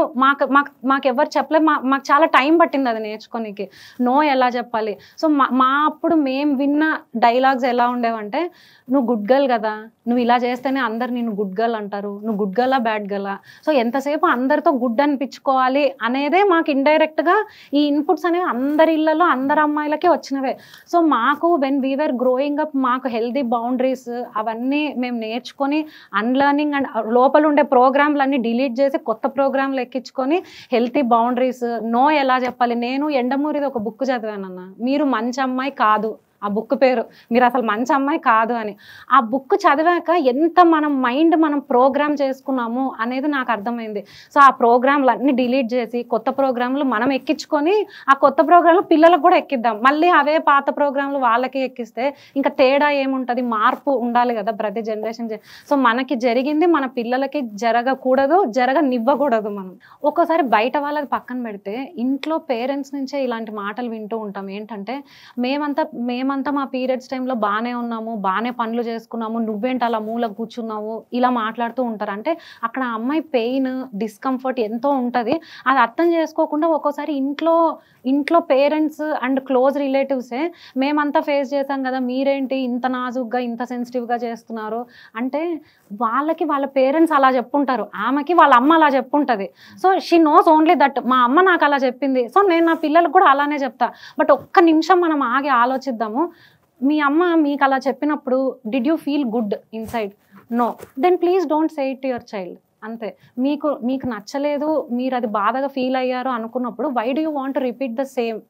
మాకు ఎవరు చెప్పలేదు. మాకు చాలా టైం పట్టింది అది నేర్చుకోనికి, నో ఎలా చెప్పాలి. సో మా అప్పుడు మేము విన్న డైలాగ్స్ ఎలా ఉండేవంటే, నువ్వు గుడ్ గర్ల్ కదా, నువ్వు ఇలా చేస్తేనే అందరు నిన్ను గుడ్ గర్ల్ అంటారు, నువ్వు గుడ్ గర్లా బ్యాడ్ గర్లా, సో ఎంతసేపు అందరితో గుడ్ అనిపించుకోవాలి అనేదే మాకు ఇండైరెక్ట్గా ఈ ఇన్పుట్స్ అనేవి అందరి ఇళ్లలో అందరు అమ్మాయిలకే వచ్చినవే. సో మాకు when we were growing up మాకు హెల్దీ బౌండరీస్ అవన్నీ మేము నేర్చుకొని అన్లర్నింగ్ అండ్ లోపల ఉండే ప్రోగ్రాంలన్నీ డిలీట్ చేసి కొత్త ప్రోగ్రాంలు ఎక్కించుకొని హెల్తీ బౌండరీస్, నో ఎలా చెప్పాలి. నేను ఎండమూరిది ఒక బుక్ చదివానన్న, మీరు మంచి అమ్మాయి కాదు, ఆ బుక్ పేరు మీరు అసలు మంచి అమ్మాయి కాదు అని. ఆ బుక్ చదివాక ఎంత మనం ప్రోగ్రామ్ చేసుకున్నాము అనేది నాకు అర్థమైంది. సో ఆ ప్రోగ్రాంలు అన్నీ డిలీట్ చేసి కొత్త ప్రోగ్రాంలు మనం ఎక్కించుకొని ఆ కొత్త ప్రోగ్రాంలు పిల్లలకు కూడా ఎక్కిద్దాం. మళ్ళీ అవే పాత ప్రోగ్రాంలు వాళ్ళకి ఎక్కిస్తే ఇంకా తేడా ఏముంటుంది, మార్పు ఉండాలి కదా ప్రతి జనరేషన్. సో మనకి జరిగింది మన పిల్లలకి జరగకూడదు, జరగనివ్వకూడదు. మనం ఒక్కోసారి బయట వాళ్ళది పక్కన పెడితే ఇంట్లో పేరెంట్స్ నుంచే ఇలాంటి మాటలు వింటూ ఉంటాం. ఏంటంటే మేమంతా మా పీరియడ్స్ టైంలో బాగానే ఉన్నాము, బాగానే పనులు చేసుకున్నాము, నువ్వేంటి అలా మూల కూర్చున్నావు, ఇలా మాట్లాడుతూ ఉంటారు. అంటే అక్కడ అమ్మాయి పెయిన్ డిస్కంఫర్ట్ ఎంతో ఉంటుంది. అది అర్థం చేసుకోకుండా ఒక్కోసారి ఇంట్లో పేరెంట్స్ అండ్ క్లోజ్ రిలేటివ్సే మేమంతా ఫేస్ చేసాం కదా, మీరేంటి ఇంత నాజుగ్గా ఇంత సెన్సిటివ్గా చేస్తున్నారు అంటే వాళ్ళకి వాళ్ళ పేరెంట్స్ అలా చెప్పుంటారు, ఆమెకి వాళ్ళ అమ్మ అలా చెప్పుంటుంది. So she knows only that మా అమ్మ నాకు అలా చెప్పింది, సో నేను నా పిల్లలకు కూడా అలానే చెప్తా. బట్ ఒక్క నిమిషం మనం ఆగి ఆలోచిద్దాము, మీ అమ్మ మీకు అలా చెప్పినప్పుడు did you feel good inside? No, then please don't say it to your child. అంతే. మీకు నచ్చలేదు, మీరు అది బాధగా ఫీల్ అయ్యారు అనుకున్నప్పుడు why do you want to repeat the same?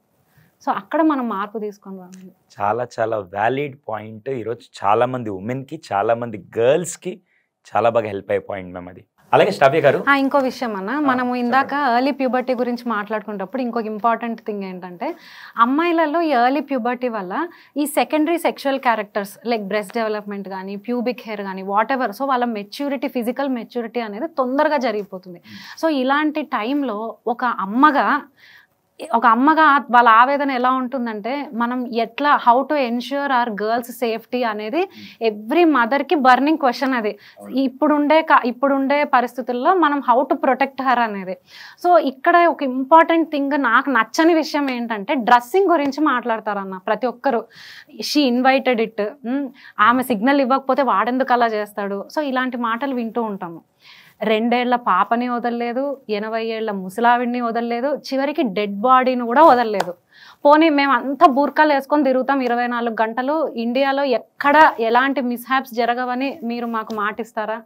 So అక్కడ మనం మార్పు తీసుకొని రావాలి. చాలా చాలా వ్యాలిడ్ పాయింట్. ఈరోజు చాలామంది ఉమెన్కి, చాలామంది గర్ల్స్కి చాలా బాగా హెల్ప్ అయ్యే పాయింట్ మ్యామ్ అది. అలాగే శ్రావ్య గారు, ఇంకో విషయం అన్న, మనము ఇందాక ఎర్లీ ప్యూబర్టీ గురించి మాట్లాడుకునేటప్పుడు ఇంకొక ఇంపార్టెంట్ థింగ్ ఏంటంటే అమ్మాయిలలో ఈ ఎర్లీ ప్యూబర్టీ వల్ల ఈ secondary sexual characters like breast development కానీ ప్యూబిక్ హెయిర్ కానీ వాట్ ఎవర్, సో వాళ్ళ మెచ్యూరిటీ, ఫిజికల్ మెచ్యూరిటీ అనేది తొందరగా జరిగిపోతుంది. సో ఇలాంటి టైంలో ఒక అమ్మగా వాళ్ళ ఆవేదన ఎలా ఉంటుందంటే, మనం ఎట్లా how to ensure our girls safety అనేది ఎవ్రీ మదర్కి బర్నింగ్ క్వశ్చన్. అది ఇప్పుడుండే పరిస్థితుల్లో మనం హౌ టు ప్రొటెక్ట్ హర్ అనేది. సో ఇక్కడ ఒక ఇంపార్టెంట్ థింగ్ నాకు నచ్చని విషయం ఏంటంటే డ్రెస్సింగ్ గురించి మాట్లాడతారన్న ప్రతి ఒక్కరు. షీ ఇన్వైటెడ్ ఇట్, ఆమె సిగ్నల్ ఇవ్వకపోతే వాడెందుకు అలా చేస్తాడు. సో ఇలాంటి మాటలు వింటూ ఉంటాము. 2 ఏళ్ల పాపని వదలలేదు, 80 ఏళ్ల ముసలావిడిని వదలలేదు, చివరికి డెడ్ బాడీని కూడా వదలలేదు. పోనీ మేము అంతా బూర్కాలు వేసుకొని తిరుగుతాం 24 గంటలు, ఇండియాలో ఎక్కడ ఎలాంటి మిస్హ్యాప్స్ జరగవని మీరు మాకు మాటిస్తారా?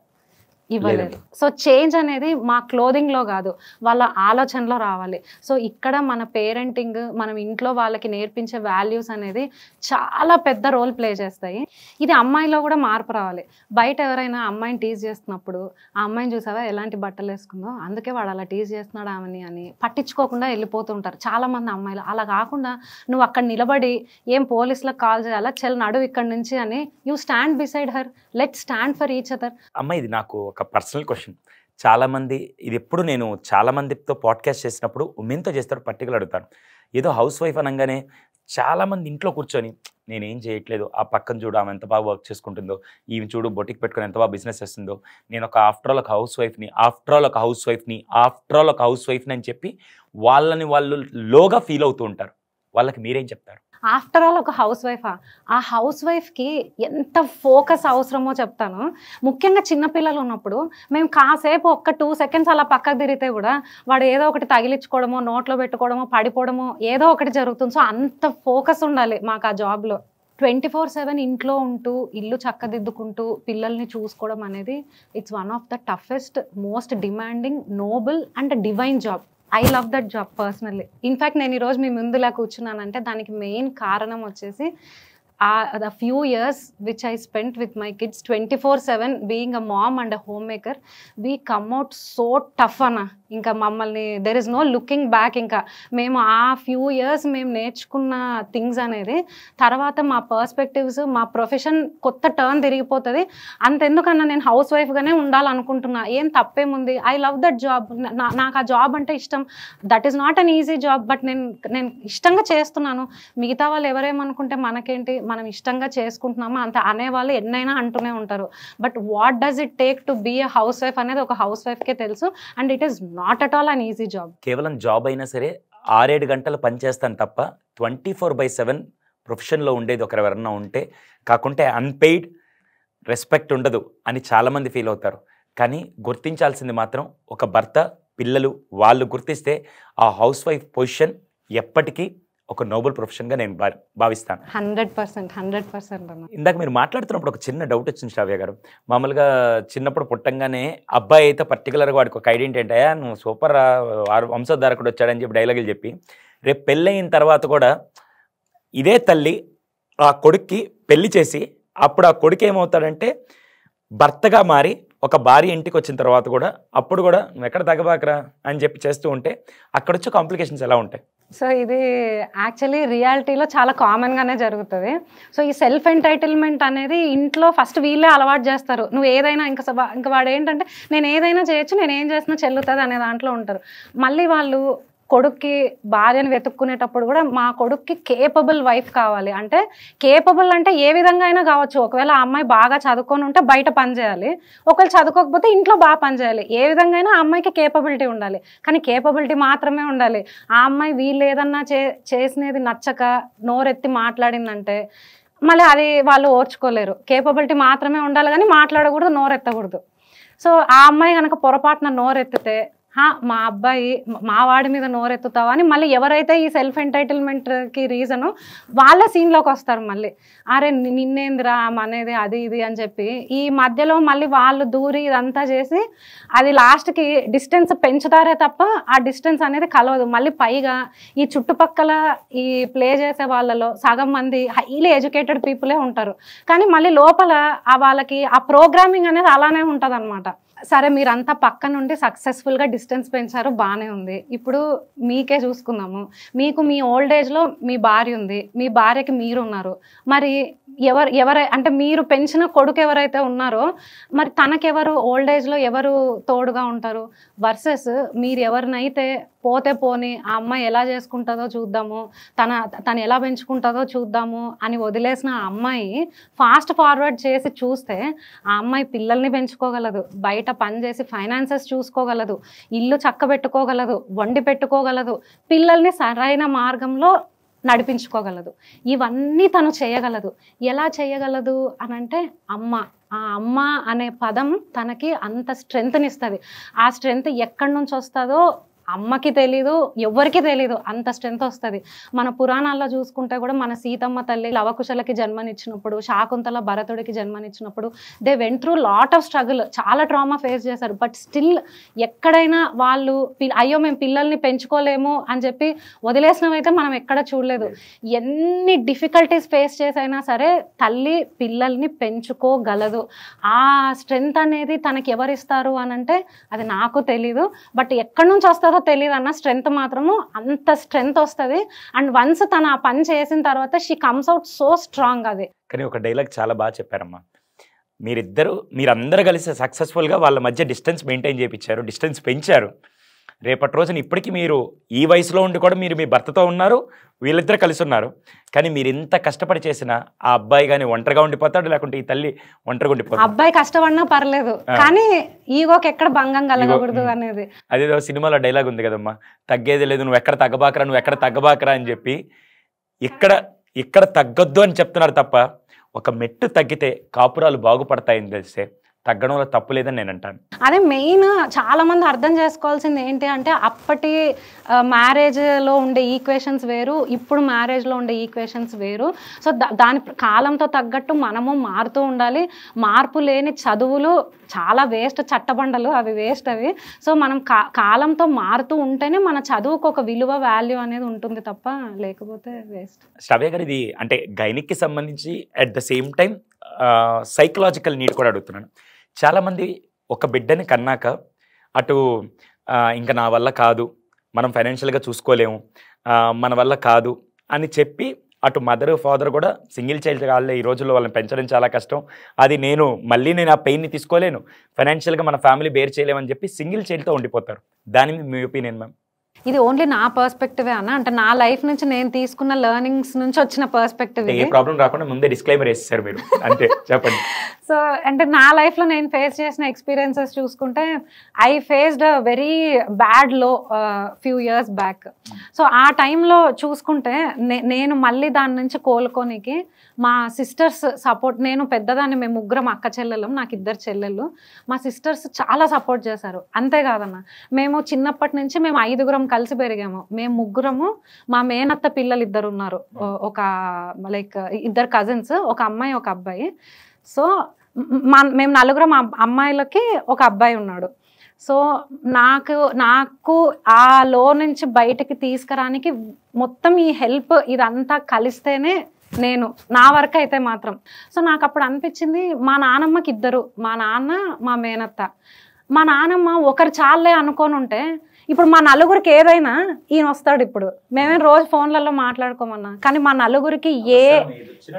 ఇవ్వలేదు. సో చేంజ్ అనేది మా క్లోదింగ్లో కాదు, వాళ్ళ ఆలోచనలో రావాలి. సో ఇక్కడ మన పేరెంటింగ్, మనం ఇంట్లో వాళ్ళకి నేర్పించే వాల్యూస్ అనేది చాలా పెద్ద రోల్ ప్లే చేస్తాయి. ఇది అమ్మాయిలో కూడా మార్పు రావాలి. బయట ఎవరైనా అమ్మాయిని టీజ్ చేస్తున్నప్పుడు ఆ అమ్మాయిని చూసావా ఎలాంటి బట్టలు వేసుకుందో, అందుకే వాడు అలా టీజ్ చేస్తున్నాడు ఆమెని అని పట్టించుకోకుండా వెళ్ళిపోతుంటారు చాలామంది అమ్మాయిలు. అలా కాకుండా నువ్వు అక్కడ నిలబడి ఏం పోలీసులకు కాల్ చేయాలా, చెల్ నడు ఇక్కడి నుంచి అని, you stand beside her, let stand for each other. అమ్మ ఇది నాకు ఒక పర్సనల్ క్వశ్చన్. చాలామంది ఇది ఎప్పుడు నేను చాలామందితో పాడ్కాస్ట్ చేసినప్పుడు ఉమెన్తో చేస్తారు పర్టికులర్ అడుగుతాను. ఏదో హౌస్ వైఫ్ అనగానే చాలామంది ఇంట్లో కూర్చొని నేనేం చేయట్లేదు, ఆ పక్కన చూడు ఆమె ఎంత బాగా వర్క్ చేసుకుంటుందో, ఈమె చూడు బొటిక్ పెట్టుకొని ఎంత బాగా బిజినెస్ చేస్తుందో, నేను ఒక ఆఫ్టర్ ఆల్ ఒక హౌస్ వైఫ్ని అని చెప్పి వాళ్ళని వాళ్ళు లోగా ఫీల్ అవుతూ ఉంటారు. వాళ్ళకి మీరేం చెప్తారు? ఆఫ్టర్ ఆల్ ఒక హౌస్ వైఫా, ఆ హౌస్ వైఫ్కి ఎంత ఫోకస్ అవసరమో చెప్తాను. ముఖ్యంగా చిన్నపిల్లలు ఉన్నప్పుడు మేము కాసేపు ఒక్క 2 సెకండ్స్ అలా పక్కకు తిరిగితే కూడా వాడు ఏదో ఒకటి తగిలించుకోవడమో, నోట్లో పెట్టుకోవడమో, పడిపోవడమో ఏదో ఒకటి జరుగుతుంది. సో అంత ఫోకస్ ఉండాలి మాకు ఆ జాబ్లో. 24/7 ఇంట్లో ఉంటూ ఇల్లు చక్కదిద్దుకుంటూ పిల్లల్ని చూసుకోవడం అనేది it's one of the toughest, most demanding, Nobel and divine job. I love that job personally. In fact నేను ఈరోజు మీ ముందులా కూర్చున్నానంటే దానికి మెయిన్ కారణం వచ్చేసి the few years which I spent with my kids 24/7 being a mom and a homemaker, we come out so tough అన్న. ఇంకా మమ్మల్ని there is no looking back. ఇంకా మేము ఆ ఫ్యూ ఇయర్స్ మేము నేర్చుకున్న థింగ్స్ అనేది తర్వాత మా పర్స్పెక్టివ్స్, మా ప్రొఫెషన్ కొత్త టర్న్ తిరిగిపోతుంది. అంతెందుకన్నా నేను హౌస్ వైఫ్గానే ఉండాలనుకుంటున్నా. ఏం తప్పేముంది? I love that job. నాకు ఆ జాబ్ అంటే ఇష్టం. That is not an easy job, but నేను ఇష్టంగా చేస్తున్నాను. మిగతా వాళ్ళు ఎవరేమనుకుంటే మనకేంటి, మనం ఇష్టంగా చేసుకుంటున్నామా అంత అనేవాళ్ళు ఎన్నైనా అంటూనే ఉంటారు. But what does it take to be a housewife అనేది ఒక హౌస్ వైఫ్కే తెలుసు. And it is not at all an easy job. కేవలం జాబ్ అయినా సరే 6-7 గంటలు పనిచేస్తాను తప్ప 24/7 ప్రొఫెషన్లో ఉండేది ఒకరు ఎవరన్నా ఉంటే, కాకుంటే అన్పెయిడ్ రెస్పెక్ట్ ఉండదు అని చాలామంది ఫీల్ అవుతారు. కానీ గుర్తించాల్సింది మాత్రం ఒక భర్త, పిల్లలు వాళ్ళు గుర్తిస్తే ఆ హౌస్ వైఫ్ పొజిషన్ ఎప్పటికీ ఒక నోబెల్ ప్రొఫెషన్గా నేను భావిస్తాను. 100%. ఇందాక మీరు మాట్లాడుతున్నప్పుడు ఒక చిన్న డౌట్ వచ్చింది శ్రావ్య గారు. మామూలుగా చిన్నప్పుడు పుట్టంగానే అబ్బాయి అయితే పర్టికులర్గా వాడికి ఒక ఐడెంటిటీ అంటే నువ్వు సూపర్ వంశోద్ధారకుడు వచ్చాడని చెప్పి డైలాగులు చెప్పి, రేపు పెళ్ళయిన తర్వాత కూడా ఇదే తల్లి ఆ కొడుక్కి పెళ్లి చేసి అప్పుడు ఆ కొడుకు ఏమవుతాడంటే భర్తగా మారి ఒక భార్య ఇంటికి వచ్చిన తర్వాత కూడా అప్పుడు కూడా నువ్వు ఎక్కడ తగ్గబాకరా అని చెప్పి చేస్తూ ఉంటే అక్కడ వచ్చే కాంప్లికేషన్స్ ఎలా ఉంటాయి? సో ఇది యాక్చువల్లీ రియాలిటీలో చాలా కామన్గానే జరుగుతుంది. సో ఈ సెల్ఫ్ ఎంటైటిల్మెంట్ అనేది ఇంట్లో ఫస్ట్ వీళ్ళే అలవాటు చేస్తారు. నువ్వు ఏదైనా ఇంకా వాడు ఏంటంటే నేను ఏదైనా చేయొచ్చు, నేను ఏం చేసినా చెల్లుతుంది అనే దాంట్లో ఉంటారు. మళ్ళీ వాళ్ళు కొడుక్కి భార్యను వెతుక్కునేటప్పుడు కూడా మా కొడుక్కి కేపబుల్ వైఫ్ కావాలి. అంటే కేపబుల్ అంటే ఏ విధంగా అయినా కావచ్చు. ఒకవేళ ఆ అమ్మాయి బాగా చదువుకొని ఉంటే బయట పని చేయాలి, ఒకవేళ చదువుకోకపోతే ఇంట్లో బాగా పని చేయాలి. ఏ విధంగా అయినా ఆ అమ్మాయికి కేపబిలిటీ ఉండాలి. కానీ కేపబిలిటీ మాత్రమే ఉండాలి. ఆ అమ్మాయి వీళ్ళు ఏదన్నా చేసినది నచ్చక నోరెత్తి మాట్లాడిందంటే మళ్ళీ అది వాళ్ళు ఓర్చుకోలేరు. కేపబిలిటీ మాత్రమే ఉండాలి కానీ మాట్లాడకూడదు, నోరెత్తకూడదు. సో ఆ అమ్మాయి కనుక పొరపాటున నోరెత్తితే మా అబ్బాయి మా వాడి మీద నోరెత్తుతావా అని మళ్ళీ ఎవరైతే ఈ సెల్ఫ్ ఎంటైటిల్మెంట్కి రీజను వాళ్ళ సీన్లోకి వస్తారు. మళ్ళీ అరే నిన్నేందిరా అనేది అది ఇది అని చెప్పి ఈ మధ్యలో మళ్ళీ వాళ్ళు దూరి ఇదంతా చేసి అది లాస్ట్కి డిస్టెన్స్ పెంచుతారే తప్ప ఆ డిస్టెన్స్ అనేది కలవదు. మళ్ళీ పైగా ఈ చుట్టుపక్కల ఈ ప్లే చేసే వాళ్ళలో సగం మంది హైలీ ఎడ్యుకేటెడ్ పీపులే ఉంటారు. కానీ మళ్ళీ లోపల వాళ్ళకి ఆ ప్రోగ్రామింగ్ అనేది అలానే ఉంటుంది అనమాట. సరే మీరంతా పక్క నుండి సక్సెస్ఫుల్గా డిస్టెన్స్ పెంచారు, బాగానే ఉంది. ఇప్పుడు మీకే చూసుకుందాము. మీకు మీ ఓల్డ్ ఏజ్లో మీ భార్య ఉంది, మీ భార్యకి మీరు ఉన్నారు. మరి అంటే మీరు పెంచిన కొడుకు ఎవరైతే ఉన్నారో మరి తనకెవరు ఓల్డ్ ఏజ్లో ఎవరు తోడుగా ఉంటారు? వర్సెస్ మీరు ఎవరినైతే పోతే పోని ఆ అమ్మాయి ఎలా చేసుకుంటుందో చూద్దాము, తను ఎలా పెంచుకుంటుందో చూద్దాము అని వదిలేసిన ఆ అమ్మాయి ఫాస్ట్ ఫార్వర్డ్ చేసి చూస్తే ఆ అమ్మాయి పిల్లల్ని పెంచుకోగలదు, బయట పని చేసి ఫైనాన్సెస్ చూసుకోగలదు, ఇల్లు చక్కబెట్టుకోగలదు, వండి పెట్టుకోగలదు, పిల్లల్ని సరైన మార్గంలో నడిపించుకోగలదు. ఇవన్నీ తను చేయగలదు. ఎలా చేయగలదు అనంటే అమ్మ. ఆ అమ్మ అనే పదం తనకి అంత స్ట్రెంగ్త్నిస్తుంది. ఆ స్ట్రెంగ్త్ ఎక్కడి నుంచి వస్తుందో అమ్మకి తెలీదు, ఎవ్వరికి తెలీదు, అంత స్ట్రెంగ్త్ వస్తుంది. మన పురాణాల్లో చూసుకుంటే కూడా మన సీతమ్మ తల్లి లవకుశలకి జన్మనిచ్చినప్పుడు, శాకుంతల భరతుడికి జన్మనిచ్చినప్పుడు they went through lot of struggle, చాలా ట్రామా ఫేస్ చేశారు. బట్ స్టిల్ ఎక్కడైనా వాళ్ళు అయ్యో మేము పిల్లల్ని పెంచుకోలేము అని చెప్పి వదిలేసినవైతే మనం ఎక్కడ చూడలేదు. ఎన్ని డిఫికల్టీస్ ఫేస్ చేసైనా సరే తల్లి పిల్లల్ని పెంచుకోగలదు. ఆ స్ట్రెంగ్త్ అనేది తనకి ఎవరిస్తారు అనంటే అది నాకు తెలీదు. బట్ ఎక్కడి నుంచి వస్తుందో తెలియదు అన్న స్ట్రెంగ్త్ మాత్రము అంత స్ట్రెంగ్త్ వస్తుంది. అండ్ వన్స్ తను ఆ పని చేసిన తర్వాత she comes out so strong. అది కానీ ఒక డైలాగ్ చాలా బాగా చెప్పారమ్మా. మీరందరూ కలిసి సక్సెస్ఫుల్గా వాళ్ళ మధ్య డిస్టెన్స్ మెయింటైన్ చేయించారు, డిస్టెన్స్ పెంచారు. రేపటి రోజున ఇప్పటికీ మీరు ఈ వయసులో ఉండి కూడా మీరు మీ భర్తతో ఉన్నారు, వీళ్ళిద్దరు కలిసి ఉన్నారు. కానీ మీరు ఇంత కష్టపడి చేసిన ఆ అబ్బాయి కానీ ఒంటరిగా ఉండిపోతాడు, లేకుంటే ఈ తల్లి ఒంటరిగా ఉండిపోతాడు. అబ్బాయి కష్టపడినా పర్లేదు కానీ ఈగోకి ఎక్కడ భంగం కలగకూడదు అనేది. అదేదో సినిమాలో డైలాగ్ ఉంది కదమ్మా, తగ్గేది లేదు, నువ్వు ఎక్కడ తగ్గబాకరా అని చెప్పి ఇక్కడ తగ్గొద్దు అని చెప్తున్నారు తప్ప ఒక మెట్టు తగ్గితే కాపురాలు బాగుపడతాయని తెలిస్తే తగ్గడంలో తప్పు లేదని నేను అంటాను. అదే మెయిన్ చాలా మంది అర్థం చేసుకోవాల్సింది ఏంటి అంటే అప్పటి మ్యారేజ్లో ఉండే ఈక్వేషన్స్ వేరు, ఇప్పుడు మ్యారేజ్లో ఉండే ఈక్వేషన్స్ వేరు. సో దాని కాలంతో తగ్గట్టు మనము మారుతూ ఉండాలి. మార్పు లేని చదువులు చాలా వేస్ట్, చట్టబండలు అవి వేస్ట్ అవి. సో మనం కాలంతో మారుతూ ఉంటేనే మన చదువుకు ఒక విలువ, వాల్యూ అనేది ఉంటుంది తప్ప లేకపోతే వేస్ట్. శ్రావ్య గారు, ఇది అంటే గైనిక్కి సంబంధించి at the same time psychological need కూడా అడుగుతున్నాను. చాలామంది ఒక బిడ్డని కన్నాక అటు ఇంకా నా వల్ల కాదు, మనం ఫైనాన్షియల్గా చూసుకోలేము, మన వల్ల కాదు అని చెప్పి అటు మదర్ ఫాదర్ కూడా సింగిల్ చైల్డ్ కాలే ఈ రోజుల్లో వాళ్ళని పెంచడం చాలా కష్టం, అది మళ్ళీ నేను ఆ పెయిన్ని తీసుకోలేను, ఫైనాన్షియల్గా మన ఫ్యామిలీ బేర్ చేయలేమని చెప్పి సింగిల్ చైల్డ్తో ఉండిపోతారు. దాని మీద మీ ఒపీనియన్ మ్యామ్? ఇది ఓన్లీ నా పర్స్పెక్టివే అన్న, అంటే నా లైఫ్ నుంచి నేను తీసుకున్న లెర్నింగ్స్ నుంచి వచ్చిన పర్స్పెక్టివ్. ఏ ప్రాబ్లం రాకుండా ముందే డిస్క్లైమర్ వేస్తారు మీరు, అంతే చెప్పండి. సో అంటే నా లైఫ్లో నేను ఫేస్ చేసిన ఎక్స్పీరియన్సెస్ చూసుకుంటే I faced a very bad లో ఫ్యూ ఇయర్స్ బ్యాక్. సో ఆ టైంలో చూసుకుంటే నేను మళ్ళీ దాని నుంచి కోలుకోనికి మా సిస్టర్స్ సపోర్ట్, నేను పెద్దదాన్ని, మేము ముగ్గురం అక్క చెల్లెలం, నాకు 2 చెల్లెళ్ళు, మా సిస్టర్స్ చాలా సపోర్ట్ చేశారు. అంతేకాదన్న, మేము చిన్నప్పటి నుంచి మేము 5గురం కలిసి పెరిగాము. మేము ముగ్గురము, మా మేనత్త పిల్లలు 2 ఉన్నారు, ఒక లైక్ 2 కజిన్స్, ఒక అమ్మాయి ఒక అబ్బాయి. సో మేము 4గురం అమ్మాయిలకి ఒక అబ్బాయి ఉన్నాడు. సో నాకు ఆ లో నుంచి బయటకి తీసుకురానికి మొత్తం ఈ హెల్ప్ ఇదంతా కలిస్తేనే నేను నా వరకు అయితే మాత్రం. సో నాకు అప్పుడు అనిపించింది, మా నానమ్మకి 2, మా నాన్న మా మేనత్త. మా నానమ్మ ఒకరు చాలే అనుకొని ఉంటే ఇప్పుడు మా 4గురికి ఏదైనా ఈయన వస్తాడు. ఇప్పుడు మేమేం రోజు ఫోన్లలో మాట్లాడుకోమన్నా, కానీ మా 4గురికి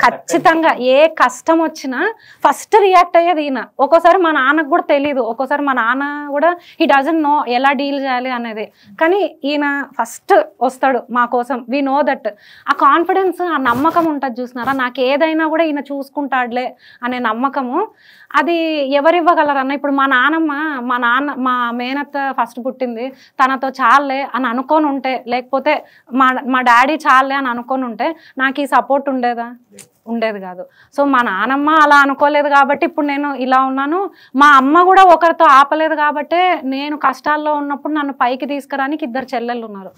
ఖచ్చితంగా ఏ కష్టం వచ్చినా ఫస్ట్ రియాక్ట్ అయ్యేది ఈయన. ఒక్కోసారి మా నాన్నకు కూడా తెలీదు, ఒక్కోసారి మా నాన్న కూడా హీ డజంట్ నో ఎలా డీల్ చేయాలి అనేది, కానీ ఈయన ఫస్ట్ వస్తాడు మా కోసం. We know that. ఆ కాన్ఫిడెన్స్, ఆ నమ్మకం ఉంటుంది చూసినారా, నాకు ఏదైనా కూడా ఈయన చూసుకుంటాడులే అనే నమ్మకము, అది ఎవరివ్వగలరన్న? ఇప్పుడు మా నాన్నమ్మ, మా మేనత్త ఫస్ట్ పుట్టింది, తనతో చాలే అని అనుకొని ఉంటే, లేకపోతే మా డాడీ చాలే అని అనుకొని ఉంటే నాకు ఈ సపోర్ట్ ఉండేది కాదు. సో మా నాన్నమ్మ అలా అనుకోలేదు కాబట్టి ఇప్పుడు నేను ఇలా ఉన్నాను. మా అమ్మ కూడా ఒకరితో ఆపలేదు కాబట్టి నేను కష్టాల్లో ఉన్నప్పుడు నన్ను పైకి తీసుకురానికి 2 చెల్లెళ్ళు ఉన్నారు.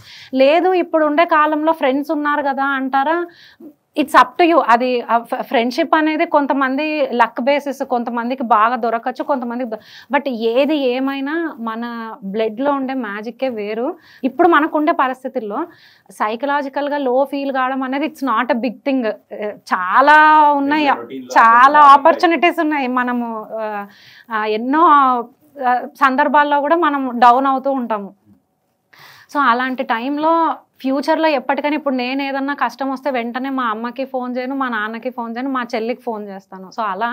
లేదు ఇప్పుడు ఉండే కాలంలో ఫ్రెండ్స్ ఉన్నారు కదా అంటారా, ఇట్స్ అప్ టు యూ. అది ఫ్రెండ్షిప్ అనేది కొంతమంది లక్ బేసిస్, కొంతమందికి బాగా దొరకచ్చు, కొంతమందికి. బట్ ఏది ఏమైనా మన బ్లడ్లో ఉండే మ్యాజిక్కే వేరు. ఇప్పుడు మనకుండే పరిస్థితుల్లో సైకలాజికల్గా లో ఫీల్ కావడం అనేది it's not a big thing. చాలా ఉన్నాయి, చాలా ఆపర్చునిటీస్ ఉన్నాయి. మనము ఎన్నో సందర్భాల్లో కూడా మనం డౌన్ అవుతూ ఉంటాము. సో అలాంటి టైంలో ఫ్యూచర్లో ఎప్పటికైనా, ఇప్పుడు నేను ఏదన్నా కష్టం వస్తే వెంటనే మా అమ్మకి ఫోన్ చేయను, మా నాన్నకి ఫోన్ చేయను, మా చెల్లికి ఫోన్ చేస్తాను. సో అలా,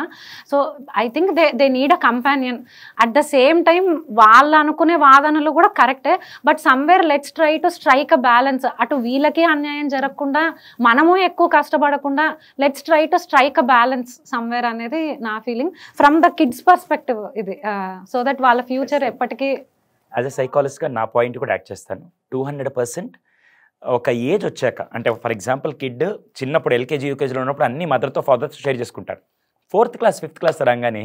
so I think they need a companion. At the same time వాళ్ళు అనుకునే వాదనలు కూడా కరెక్టే, but somewhere let's try to strike a balance. అటు వీళ్ళకి అన్యాయం జరగకుండా, మనము ఎక్కువ కష్టపడకుండా, let's try to strike a balance somewhere అనేది నా feeling from the kids perspective ఇది. సో దట్ వాళ్ళ ఫ్యూచర్ ఎప్పటికీ. యాజ్ ఎ సైకాలజిస్ట్గా నా పాయింట్ కూడా యాడ్ చేస్తాను. 200% ఒక ఏజ్ వచ్చాక, అంటే ఫర్ ఎగ్జాంపుల్ కిడ్ చిన్నప్పుడు ఎల్కేజీ యూకేజీలో ఉన్నప్పుడు అన్ని మదర్తో ఫాదర్తో షేర్ చేసుకుంటారు. 4th క్లాస్ 5th క్లాస్ రాగానే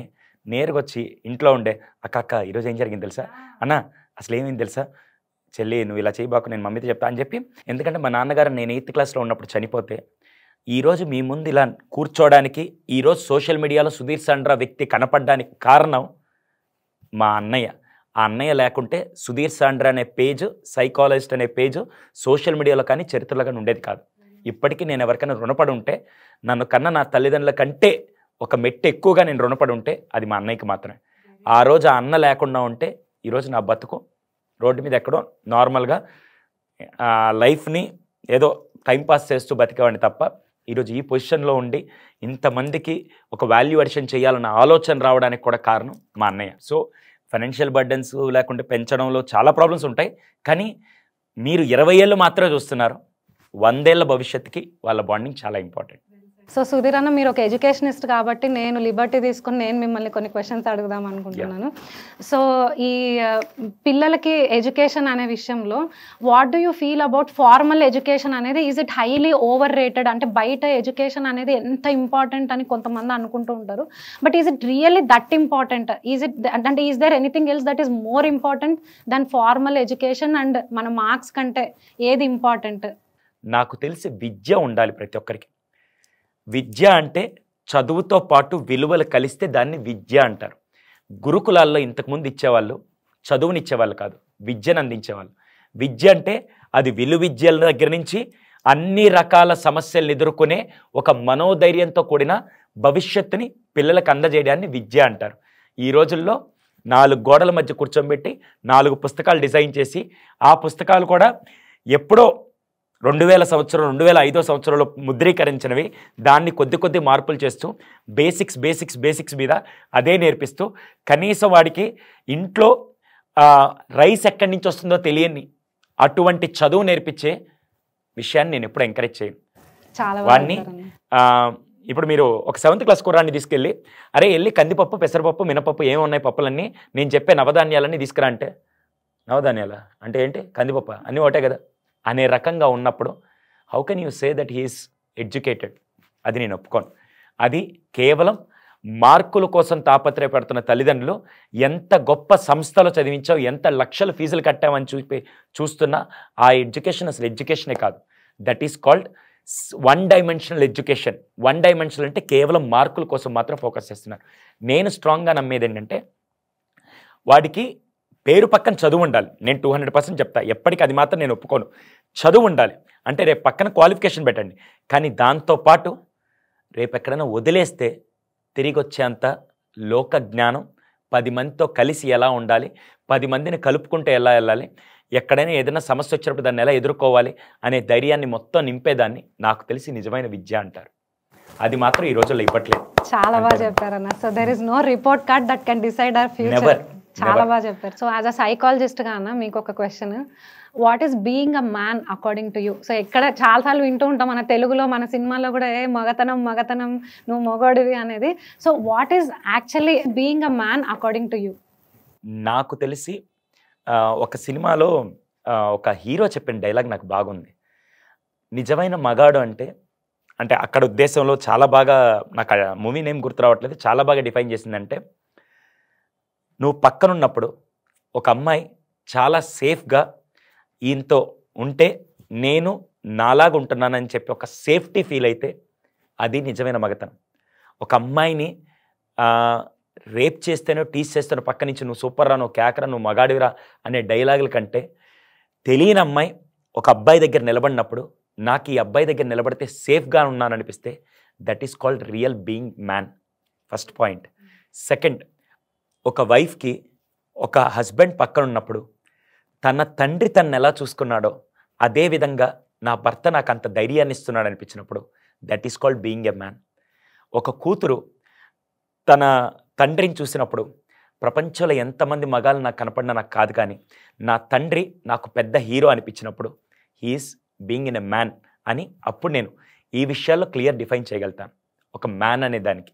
నేరుగా వచ్చి ఇంట్లో ఉండే అక్క ఈరోజు ఏం జరిగింది తెలుసా, అన్న అసలు ఏమైంది తెలుసా, చెల్లి నువ్వు ఇలా చేయబాకు, నేను మమ్మీతో చెప్తా అని చెప్పి. ఎందుకంటే మా నాన్నగారు నేను 8th క్లాస్లో ఉన్నప్పుడు చనిపోతే ఈరోజు మీ ముందు ఇలా కూర్చోవడానికి, ఈరోజు సోషల్ మీడియాలో సుధీర్ సాండ్రా వ్యక్తి కనపడడానికి కారణం మా అన్నయ్య. ఆ అన్నయ్య లేకుంటే సుధీర్ సాండ్రా అనే పేజ్, సైకాలజిస్ట్ అనే పేజ్ సోషల్ మీడియాలో కానీ చరిత్రలో కానీ ఉండేది కాదు. ఇప్పటికీ నేను ఎవరికైనా రుణపడి ఉంటే, నన్ను కన్నా నా తల్లిదండ్రుల కంటే ఒక మెట్టు ఎక్కువగా నేను రుణపడి ఉంటే అది మా అన్నయ్యకి మాత్రమే. ఆ రోజు ఆ అన్న లేకుండా ఉంటే ఈరోజు నా బతుకు రోడ్డు మీద ఎక్కడో నార్మల్గా లైఫ్ని ఏదో టైంపాస్ చేస్తూ బతికేవాడిని తప్ప, ఈరోజు ఈ పొజిషన్లో ఉండి ఇంతమందికి ఒక వాల్యూ అడిషన్ చేయాలన్న ఆలోచన రావడానికి కూడా కారణం మా అన్నయ్య. సో ఫైనాన్షియల్ బర్డెన్స్ లేకుంటే పెంచడంలో చాలా ప్రాబ్లమ్స్ ఉంటాయి, కానీ మీరు 20 ఏళ్ళు మాత్రమే చూస్తున్నారు. 100 ఏళ్ళ భవిష్యత్తుకి వాళ్ళ బాండింగ్ చాలా ఇంపార్టెంట్. సో సుధీర్ అన్న, మీరు ఒక ఎడ్యుకేషనిస్ట్ కాబట్టి నేను లిబర్టీ తీసుకుని నేను మిమ్మల్ని కొన్ని క్వశ్చన్స్ అడుగుదాం అనుకుంటున్నాను. సో ఈ పిల్లలకి ఎడ్యుకేషన్ అనే విషయంలో what do you feel about formal education అనేది? Is it highly over rated? అంటే బయట ఎడ్యుకేషన్ అనేది ఎంత ఇంపార్టెంట్ అని కొంతమంది అనుకుంటూ ఉంటారు, but is it really that important? Is it అంటే is there anything else that is more important then formal education? And మన మార్క్స్ కంటే ఏది ఇంపార్టెంట్? నాకు తెలిసి విద్య ఉండాలి ప్రతి ఒక్కరికి. విద్య అంటే చదువుతో పాటు విలువలు కలిస్తే దాన్ని విద్య అంటారు. గురుకులాల్లో ఇంతకుముందు ఇచ్చేవాళ్ళు చదువునిచ్చేవాళ్ళు కాదు, విద్యను అందించేవాళ్ళు. విద్య అంటే అది విలువిద్యల దగ్గర నుంచి అన్ని రకాల సమస్యలను ఎదుర్కొనే ఒక మనోధైర్యంతో కూడిన భవిష్యత్తుని పిల్లలకు అందజేయడాన్ని విద్య అంటారు. ఈ రోజుల్లో 4 గోడల మధ్య కూర్చోబెట్టి 4 పుస్తకాలు డిజైన్ చేసి ఆ పుస్తకాలు కూడా ఎప్పుడో 2000 సంవత్సరం 2005 సంవత్సరంలో ముద్రీకరించినవి దాన్ని కొద్ది మార్పులు చేస్తూ బేసిక్స్ మీద అదే నేర్పిస్తూ కనీసం వాడికి ఇంట్లో రైస్ ఎక్కడి నుంచి వస్తుందో తెలియని అటువంటి చదువు నేర్పించే విషయాన్ని నేను ఎప్పుడు ఎంకరేజ్ చేయను. వాడిని ఇప్పుడు మీరు ఒక 7th క్లాస్ కుర్రాన్ని తీసుకెళ్ళి అరే వెళ్ళి కందిపప్పు, పెసరపప్పు, మినపప్పు ఏమి ఉన్నాయి పప్పులన్నీ, నేను చెప్పే నవధాన్యాలన్నీ తీసుకురా అంటే నవధాన్యాల అంటే ఏంటి, కందిపప్పు అన్నీ ఒకటే కదా అనే రకంగా ఉన్నప్పుడు how can you say that he's educated? అది నేను ఒప్పుకోను. అది కేవలం మార్కుల కోసం తాపత్రయపడుతున్న తల్లిదండ్రులు ఎంత గొప్ప సంస్థలో చదివించావు, ఎంత లక్షల ఫీజులు కట్టామని చూస్తున్నా ఆ ఎడ్యుకేషన్ అసలు ఎడ్యుకేషనే కాదు. That is called one dimensional education. One dimensional అంటే కేవలం మార్కుల కోసం మాత్రం ఫోకస్ చేస్తున్నారు. నేను స్ట్రాంగ్గా నమ్మేది ఏంటంటే వాడికి పేరు పక్కన చదువు ఉండాలి. నేను 200% చెప్తా, ఎప్పటికీ అది మాత్రం నేను ఒప్పుకోను. చదువు ఉండాలి అంటే రేపు పక్కన క్వాలిఫికేషన్ పెట్టండి, కానీ దాంతోపాటు రేపు ఎక్కడైనా వదిలేస్తే తిరిగి వచ్చేంత లోక జ్ఞానం, 10 మందితో కలిసి ఎలా ఉండాలి, 10 మందిని కలుపుకుంటే ఎలా వెళ్ళాలి, ఎక్కడైనా ఏదైనా సమస్య వచ్చినప్పుడు దాన్ని ఎలా ఎదుర్కోవాలి అనే ధైర్యాన్ని మొత్తం నింపేదాన్ని నాకు తెలిసి నిజమైన విద్య అంటారు. అది మాత్రం ఈ రోజుల్లో ఇవ్వట్లేదు. చాలా బాగా చెప్పారన్న. So there is no report card that can decide our future. చాలా బాగా చెప్పారు. సో యాజ్ అ సైకాలజిస్ట్గా అన్న మీకు ఒక question, what is being a man according to you? So ఎక్కడ చాలాసార్లు వింటూ ఉంటాం మన తెలుగులో, మన సినిమాల్లో కూడా మగతనం నువ్వు మొగోడివి అనేది. So what is actually being a man according to you? నాకు తెలిసి ఒక సినిమాలో ఒక హీరో చెప్పిన డైలాగ్ నాకు బాగుంది. నిజమైన మగాడు అంటే అక్కడ ఉద్దేశంలో చాలా బాగా, నాకు మూవీ నేమ్ గుర్తు రావట్లేదు, చాలా బాగా డిఫైన్ చేసిందంటే నువ్వు పక్కనున్నప్పుడు ఒక అమ్మాయి చాలా సేఫ్గా ఈయనతో ఉంటే నేను నాలాగా ఉంటున్నానని చెప్పి ఒక సేఫ్టీ ఫీల్ అయితే అది నిజమైన మగతనం. ఒక అమ్మాయిని రేప్ చేస్తేనో టీస్ చేస్తేనో పక్క నుంచి నువ్వు సూపర్ రా, నువ్వు కేకరా, నువ్వు మగాడివిరా అనే డైలాగుల కంటే తెలియని అమ్మాయి ఒక అబ్బాయి దగ్గర నిలబడినప్పుడు నాకు ఈ అబ్బాయి దగ్గర నిలబడితే సేఫ్గా ఉన్నాననిపిస్తే that is called real being man. First point. Second, ఒక వైఫ్కి ఒక హస్బెండ్ పక్కన ఉన్నప్పుడు తన తండ్రి తనను ఎలా చూసుకున్నాడో అదేవిధంగా నా భర్త నాకు అంత ధైర్యాన్ని ఇస్తున్నాడు అనిపించినప్పుడు that is called being a man. ఒక కూతురు తన తండ్రిని చూసినప్పుడు ప్రపంచంలో ఎంతమంది మగాళ్ళు నాకు కనపడినా నాకు కాదు, కానీ నా తండ్రి నాకు పెద్ద హీరో అనిపించినప్పుడు he's being in a man అని అప్పుడు నేను ఈ విషయాల్లో క్లియర్ డిఫైన్ చేయగలుగుతాను ఒక మ్యాన్ అనే దానికి.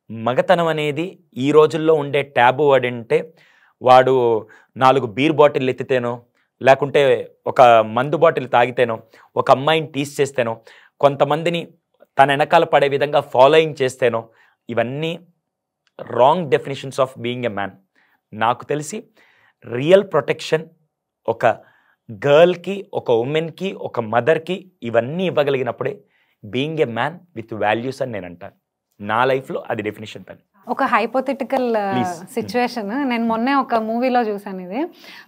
మగతనం అనేది ఈ రోజుల్లో ఉండే ట్యాబు వర్డ్ అంటే వాడు 4 బీర్ బాటిల్ ఎత్తితేనో, లేకుంటే ఒక మందు బాటిల్ తాగితేనో, ఒక అమ్మాయిని టీస్ చేస్తేనో, కొంతమందిని తన వెనకాల పడే విధంగా ఫాలోయింగ్ చేస్తేనో, ఇవన్నీ wrong definitions of being a man. నాకు తెలిసి రియల్ ప్రొటెక్షన్ ఒక గర్ల్కి, ఒక ఉమెన్కి, ఒక మదర్కి ఇవన్నీ ఇవ్వగలిగినప్పుడే being a man with values అని నేను అంటాను. నా లైఫ్లో అది డెఫినేషన్ పని. ఒక హైపోథెటికల్ సిచ్యువేషన్ నేను మొన్నే ఒక మూవీలో చూసాను ఇది.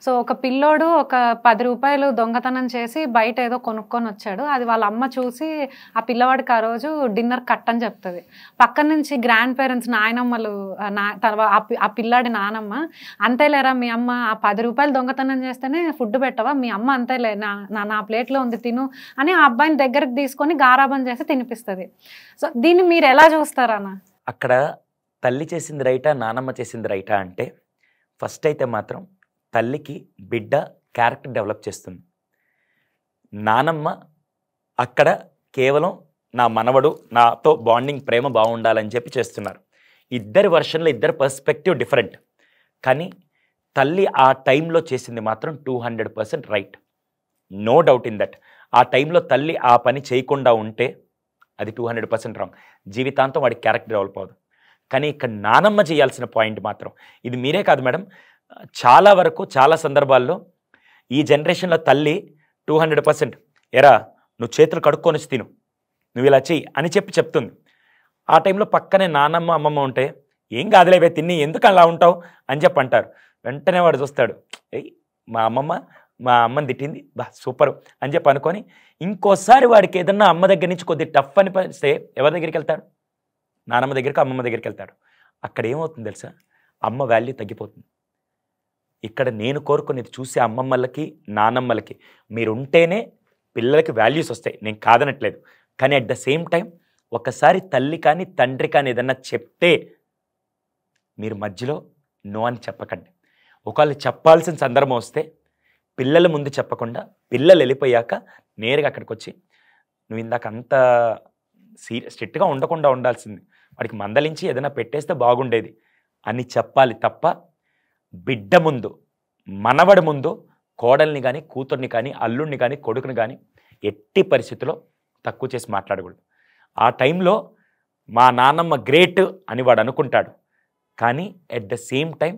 సో ఒక పిల్లోడు ఒక 10 రూపాయలు దొంగతనం చేసి బయట ఏదో కొనుక్కొని వచ్చాడు. అది వాళ్ళ అమ్మ చూసి ఆ పిల్లవాడికి ఆ రోజు డిన్నర్ కట్ అని చెప్తుంది. పక్కన నుంచి గ్రాండ్ పేరెంట్స్, నాయనమ్మలు, ఆ పిల్లాడి నానమ్మ, అంతేలేరా మీ అమ్మ ఆ 10 రూపాయలు దొంగతనం చేస్తేనే ఫుడ్ పెట్టవా, మీ అమ్మ అంతేలే, నా ప్లేట్లో ఉంది తిను అని ఆ అబ్బాయిని దగ్గరికి తీసుకొని గారాబం చేసి తినిపిస్తుంది. సో దీన్ని మీరు ఎలా చూస్తారన్న? అక్కడ తల్లి చేసింది రైటా, నానమ్మ చేసింది రైటా అంటే ఫస్ట్ అయితే మాత్రం తల్లికి బిడ్డ క్యారెక్టర్ డెవలప్ చేస్తుంది. నానమ్మ అక్కడ కేవలం నా మనవడు నాతో బాండింగ్ ప్రేమ బాగుండాలని చెప్పి చేస్తున్నారు. ఇద్దరి వర్షన్లో ఇద్దరు పర్స్పెక్టివ్ డిఫరెంట్. కానీ తల్లి ఆ టైంలో చేసింది మాత్రం 200% right. No doubt in that. ఆ టైంలో తల్లి ఆ పని చేయకుండా ఉంటే అది 200% రాంగ్. జీవితాంతం వాడి క్యారెక్టర్ డెవలప్ అవ్వదు. కానీ ఇక్కడ నానమ్మ చేయాల్సిన పాయింట్ మాత్రం, ఇది మీరే కాదు మేడం, చాలా వరకు చాలా సందర్భాల్లో ఈ జనరేషన్లో తల్లి 200% ఎరా నువ్వు చేతులు కడుక్కొని తిను, నువ్వు ఇలా చెయ్యి అని చెప్తుంది. ఆ టైంలో పక్కనే నానమ్మ అమ్మమ్మ ఉంటే ఏం కాదులేవే తిని ఎందుకు అలా ఉంటావు అని చెప్పి అంటారు. వెంటనే వాడు చూస్తాడు, ఏయ్ మా అమ్మని తిట్టింది బా సూపర్ అని చెప్పి అనుకొని ఇంకోసారి వాడికి ఏదన్నా అమ్మ దగ్గర నుంచి కొద్ది టఫ్ అనిపిస్తే ఎవరి దగ్గరికి వెళ్తాడు? నానమ్మ దగ్గరికి, అమ్మమ్మ దగ్గరికి వెళ్తాడు. అక్కడ ఏమవుతుంది తెలుసా? అమ్మ వాల్యూ తగ్గిపోతుంది. ఇక్కడ నేను కోరుకునేది చూసే అమ్మమ్మలకి నానమ్మలకి మీరుంటేనే పిల్లలకి వాల్యూస్ వస్తాయి, నేను కాదనట్లేదు. కానీ అట్ ద సేమ్ టైం ఒకసారి తల్లి కానీ తండ్రి కానీ ఏదన్నా చెప్తే మీరు మధ్యలో నో అని చెప్పకండి. ఒకవేళ చెప్పాల్సిన సందర్భం వస్తే పిల్లల ముందు చెప్పకుండా పిల్లలు వెళ్ళిపోయాక నేరుగా అక్కడికి వచ్చి నువ్వు ఇందాక అంత స్ట్రిక్ట్గా ఉండకుండా ఉండాల్సింది, వాడికి మందలించి ఏదైనా పెట్టేస్తే బాగుండేది అని చెప్పాలి తప్ప బిడ్డ ముందు, మనవడి ముందు కోడల్ని కానీ కూతుర్ని కానీ అల్లుడిని కానీ కొడుకుని కానీ ఎట్టి పరిస్థితిలో తక్కువ చేసి మాట్లాడకూడదు. ఆ టైంలో మా నాన్నమ్మ గ్రేట్ అని వాడు అనుకుంటాడు. కానీ ఎట్ ద సేమ్ టైం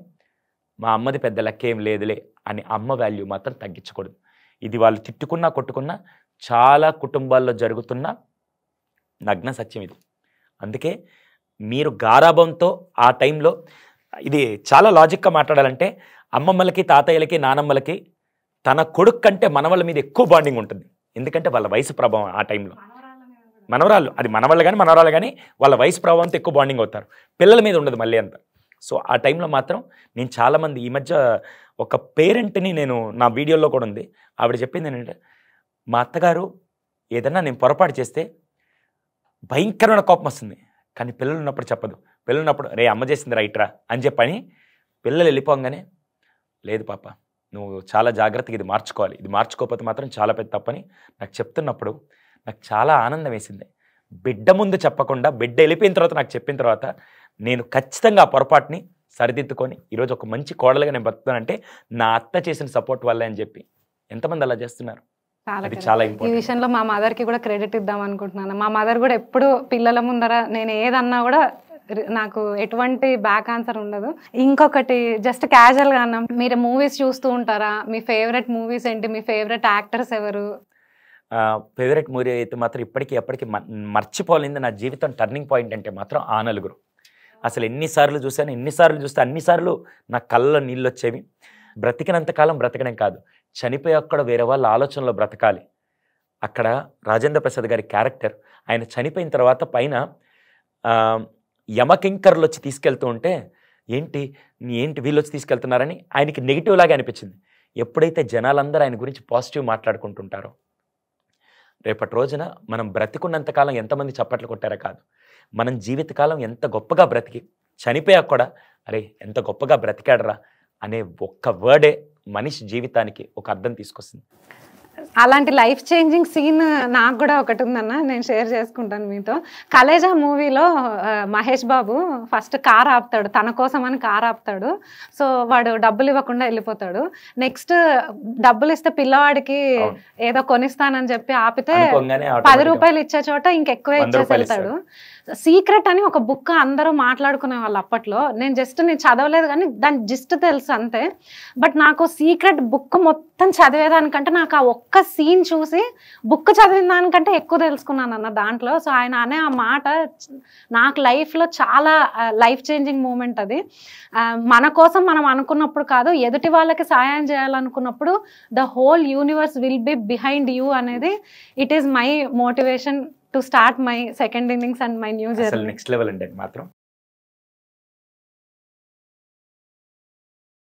మా అమ్మది పెద్ద లెక్క ఏం లేదులే అని అమ్మ వాల్యూ మాత్రం తగ్గించకూడదు. ఇది వాళ్ళు తిట్టుకున్నా కొట్టుకున్నా చాలా కుటుంబాల్లో జరుగుతున్న నగ్న సత్యం ఇది. అందుకే మీరు గారాబంతో ఆ టైంలో, ఇది చాలా లాజిక్గా మాట్లాడాలంటే అమ్మమ్మలకి తాతయ్యలకి నానమ్మలకి తన కొడుకు కంటే మనవాళ్ళ మీద ఎక్కువ బాండింగ్ ఉంటుంది. ఎందుకంటే వాళ్ళ వయసు ప్రభావం ఆ టైంలో, మనవరాళ్ళు అది మనవాళ్ళు కానీ మనవరాళ్ళు కానీ వాళ్ళ వయసు ప్రభావంతో ఎక్కువ బాండింగ్ అవుతారు, పిల్లల మీద ఉండదు మళ్ళీ అంత. సో ఆ టైంలో మాత్రం నేను చాలామంది ఈ మధ్య ఒక పేరెంట్ని నేను నా వీడియోలో కూడా ఉంది, ఆవిడ చెప్పింది ఏంటంటే మా అత్తగారు ఏదన్నా నేను పొరపాటు చేస్తే భయంకరమైన కోపం వస్తుంది, కానీ పిల్లలు ఉన్నప్పుడు చెప్పదు. పిల్లలు ఉన్నప్పుడు రే అమ్మ చేసింది రైట్రా అని చెప్పని పిల్లలు వెళ్ళిపోగానే లేదు పాప నువ్వు చాలా జాగ్రత్తగా ఇది మార్చుకోవాలి, ఇది మార్చుకోకపోతే మాత్రం చాలా పెద్ద తప్పని నాకు చెప్తున్నప్పుడు నాకు చాలా ఆనందం వేసింది. బిడ్డ ముందు చెప్పకుండా బిడ్డ వెళ్ళిపోయిన తర్వాత నాకు చెప్పిన తర్వాత నేను ఖచ్చితంగా ఆ పొరపాటుని సరిదిద్దుకొని ఈరోజు ఒక మంచి కోడలుగా నేను బతుకుతానంటే నా అత్త చేసిన సపోర్ట్ వల్లే అని చెప్పి ఎంతమంది అలా చేస్తున్నారు. చాలా ఈ విషయంలో మా మదర్కి కూడా క్రెడిట్ ఇద్దాం అనుకుంటున్నాను. మా మదర్ కూడా ఎప్పుడు పిల్లల ముందర నేను ఏదన్నా కూడా నాకు ఎటువంటి బ్యాక్ ఆన్సర్ ఉండదు. ఇంకొకటి జస్ట్ క్యాజువల్గా అన్నా, మీరు మూవీస్ చూస్తూ ఉంటారా? మీ ఫేవరెట్ మూవీస్ ఏంటి? మీ ఫేవరెట్ యాక్టర్స్ ఎవరు? ఫేవరెట్ మూవీ అయితే మాత్రం ఇప్పటికీ ఎప్పటికీ మర్చిపోలేంది నా జీవితం టర్నింగ్ పాయింట్ అంటే మాత్రం ఆ నలుగురు. అసలు ఎన్నిసార్లు చూశాను, ఎన్నిసార్లు చూస్తే అన్నిసార్లు నా కళ్ళలో నీళ్ళు వచ్చేవి. బ్రతికినంతకాలం బ్రతకడం కాదు, చనిపోయాక కూడా వేరే వాళ్ళ ఆలోచనలో బ్రతకాలి. అక్కడ రాజేంద్ర ప్రసాద్ గారి క్యారెక్టర్, ఆయన చనిపోయిన తర్వాత పైన యమకింకర్లు వచ్చి తీసుకెళ్తూ ఉంటే ఏంటి వీళ్ళు వచ్చి తీసుకెళ్తున్నారని ఆయనకి నెగిటివ్ లాగా అనిపించింది. ఎప్పుడైతే జనాలందరూ ఆయన గురించి పాజిటివ్ మాట్లాడుకుంటుంటారో రేపటి రోజున మనం బ్రతికున్నంతకాలం ఎంతమంది చప్పట్లు కొట్టారో కాదు, మనం జీవితకాలం ఎంత గొప్పగా బ్రతికి చనిపోయాక కూడా అరే ఎంత గొప్పగా బ్రతికాడరా అనే ఒక్క వర్డే మనిషి జీవితానికి ఒక అర్థం తీసుకొస్తుంది. అలాంటి లైఫ్ చేంజింగ్ సీన్ నాకు కూడా ఒకటి ఉందన్న, నేను షేర్ చేసుకుంటాను మీతో. కలేజా మూవీలో మహేష్ బాబు ఫస్ట్ కార్ ఆపుతాడు, తన కోసం అని కార్ ఆపుతాడు. సో వాడు డబ్బులు ఇవ్వకుండా వెళ్ళిపోతాడు. నెక్స్ట్ డబ్బులు ఇస్తే పిల్లవాడికి ఏదో కొనిస్తానని చెప్పి ఆపితే 10 రూపాయలు ఇచ్చే చోట ఇంకెక్కువ ఇచ్చేసి వెళ్తాడు. సీక్రెట్ అని ఒక బుక్ అందరూ మాట్లాడుకునే వాళ్ళు అప్పట్లో. నేను చదవలేదు కానీ దాని జిస్ట్ తెలుసు అంతే. బట్ నాకు సీక్రెట్ బుక్ మొత్తం చదివేదానికంటే నాకు ఆ ఒక్క సీన్ చూసి బుక్ చదివిన దానికంటే ఎక్కువ తెలుసుకున్నాను అన్న దాంట్లో. సో ఆయన అనే ఆ మాట నాకు లైఫ్లో చాలా లైఫ్ చేంజింగ్ మూమెంట్ అది. మన కోసం మనం అనుకున్నప్పుడు కాదు, ఎదుటి వాళ్ళకి సాయం చేయాలనుకున్నప్పుడు the whole universe will be behind you అనేది it is my motivation to start my second innings and my new journey. Next level అండి మాత్రం.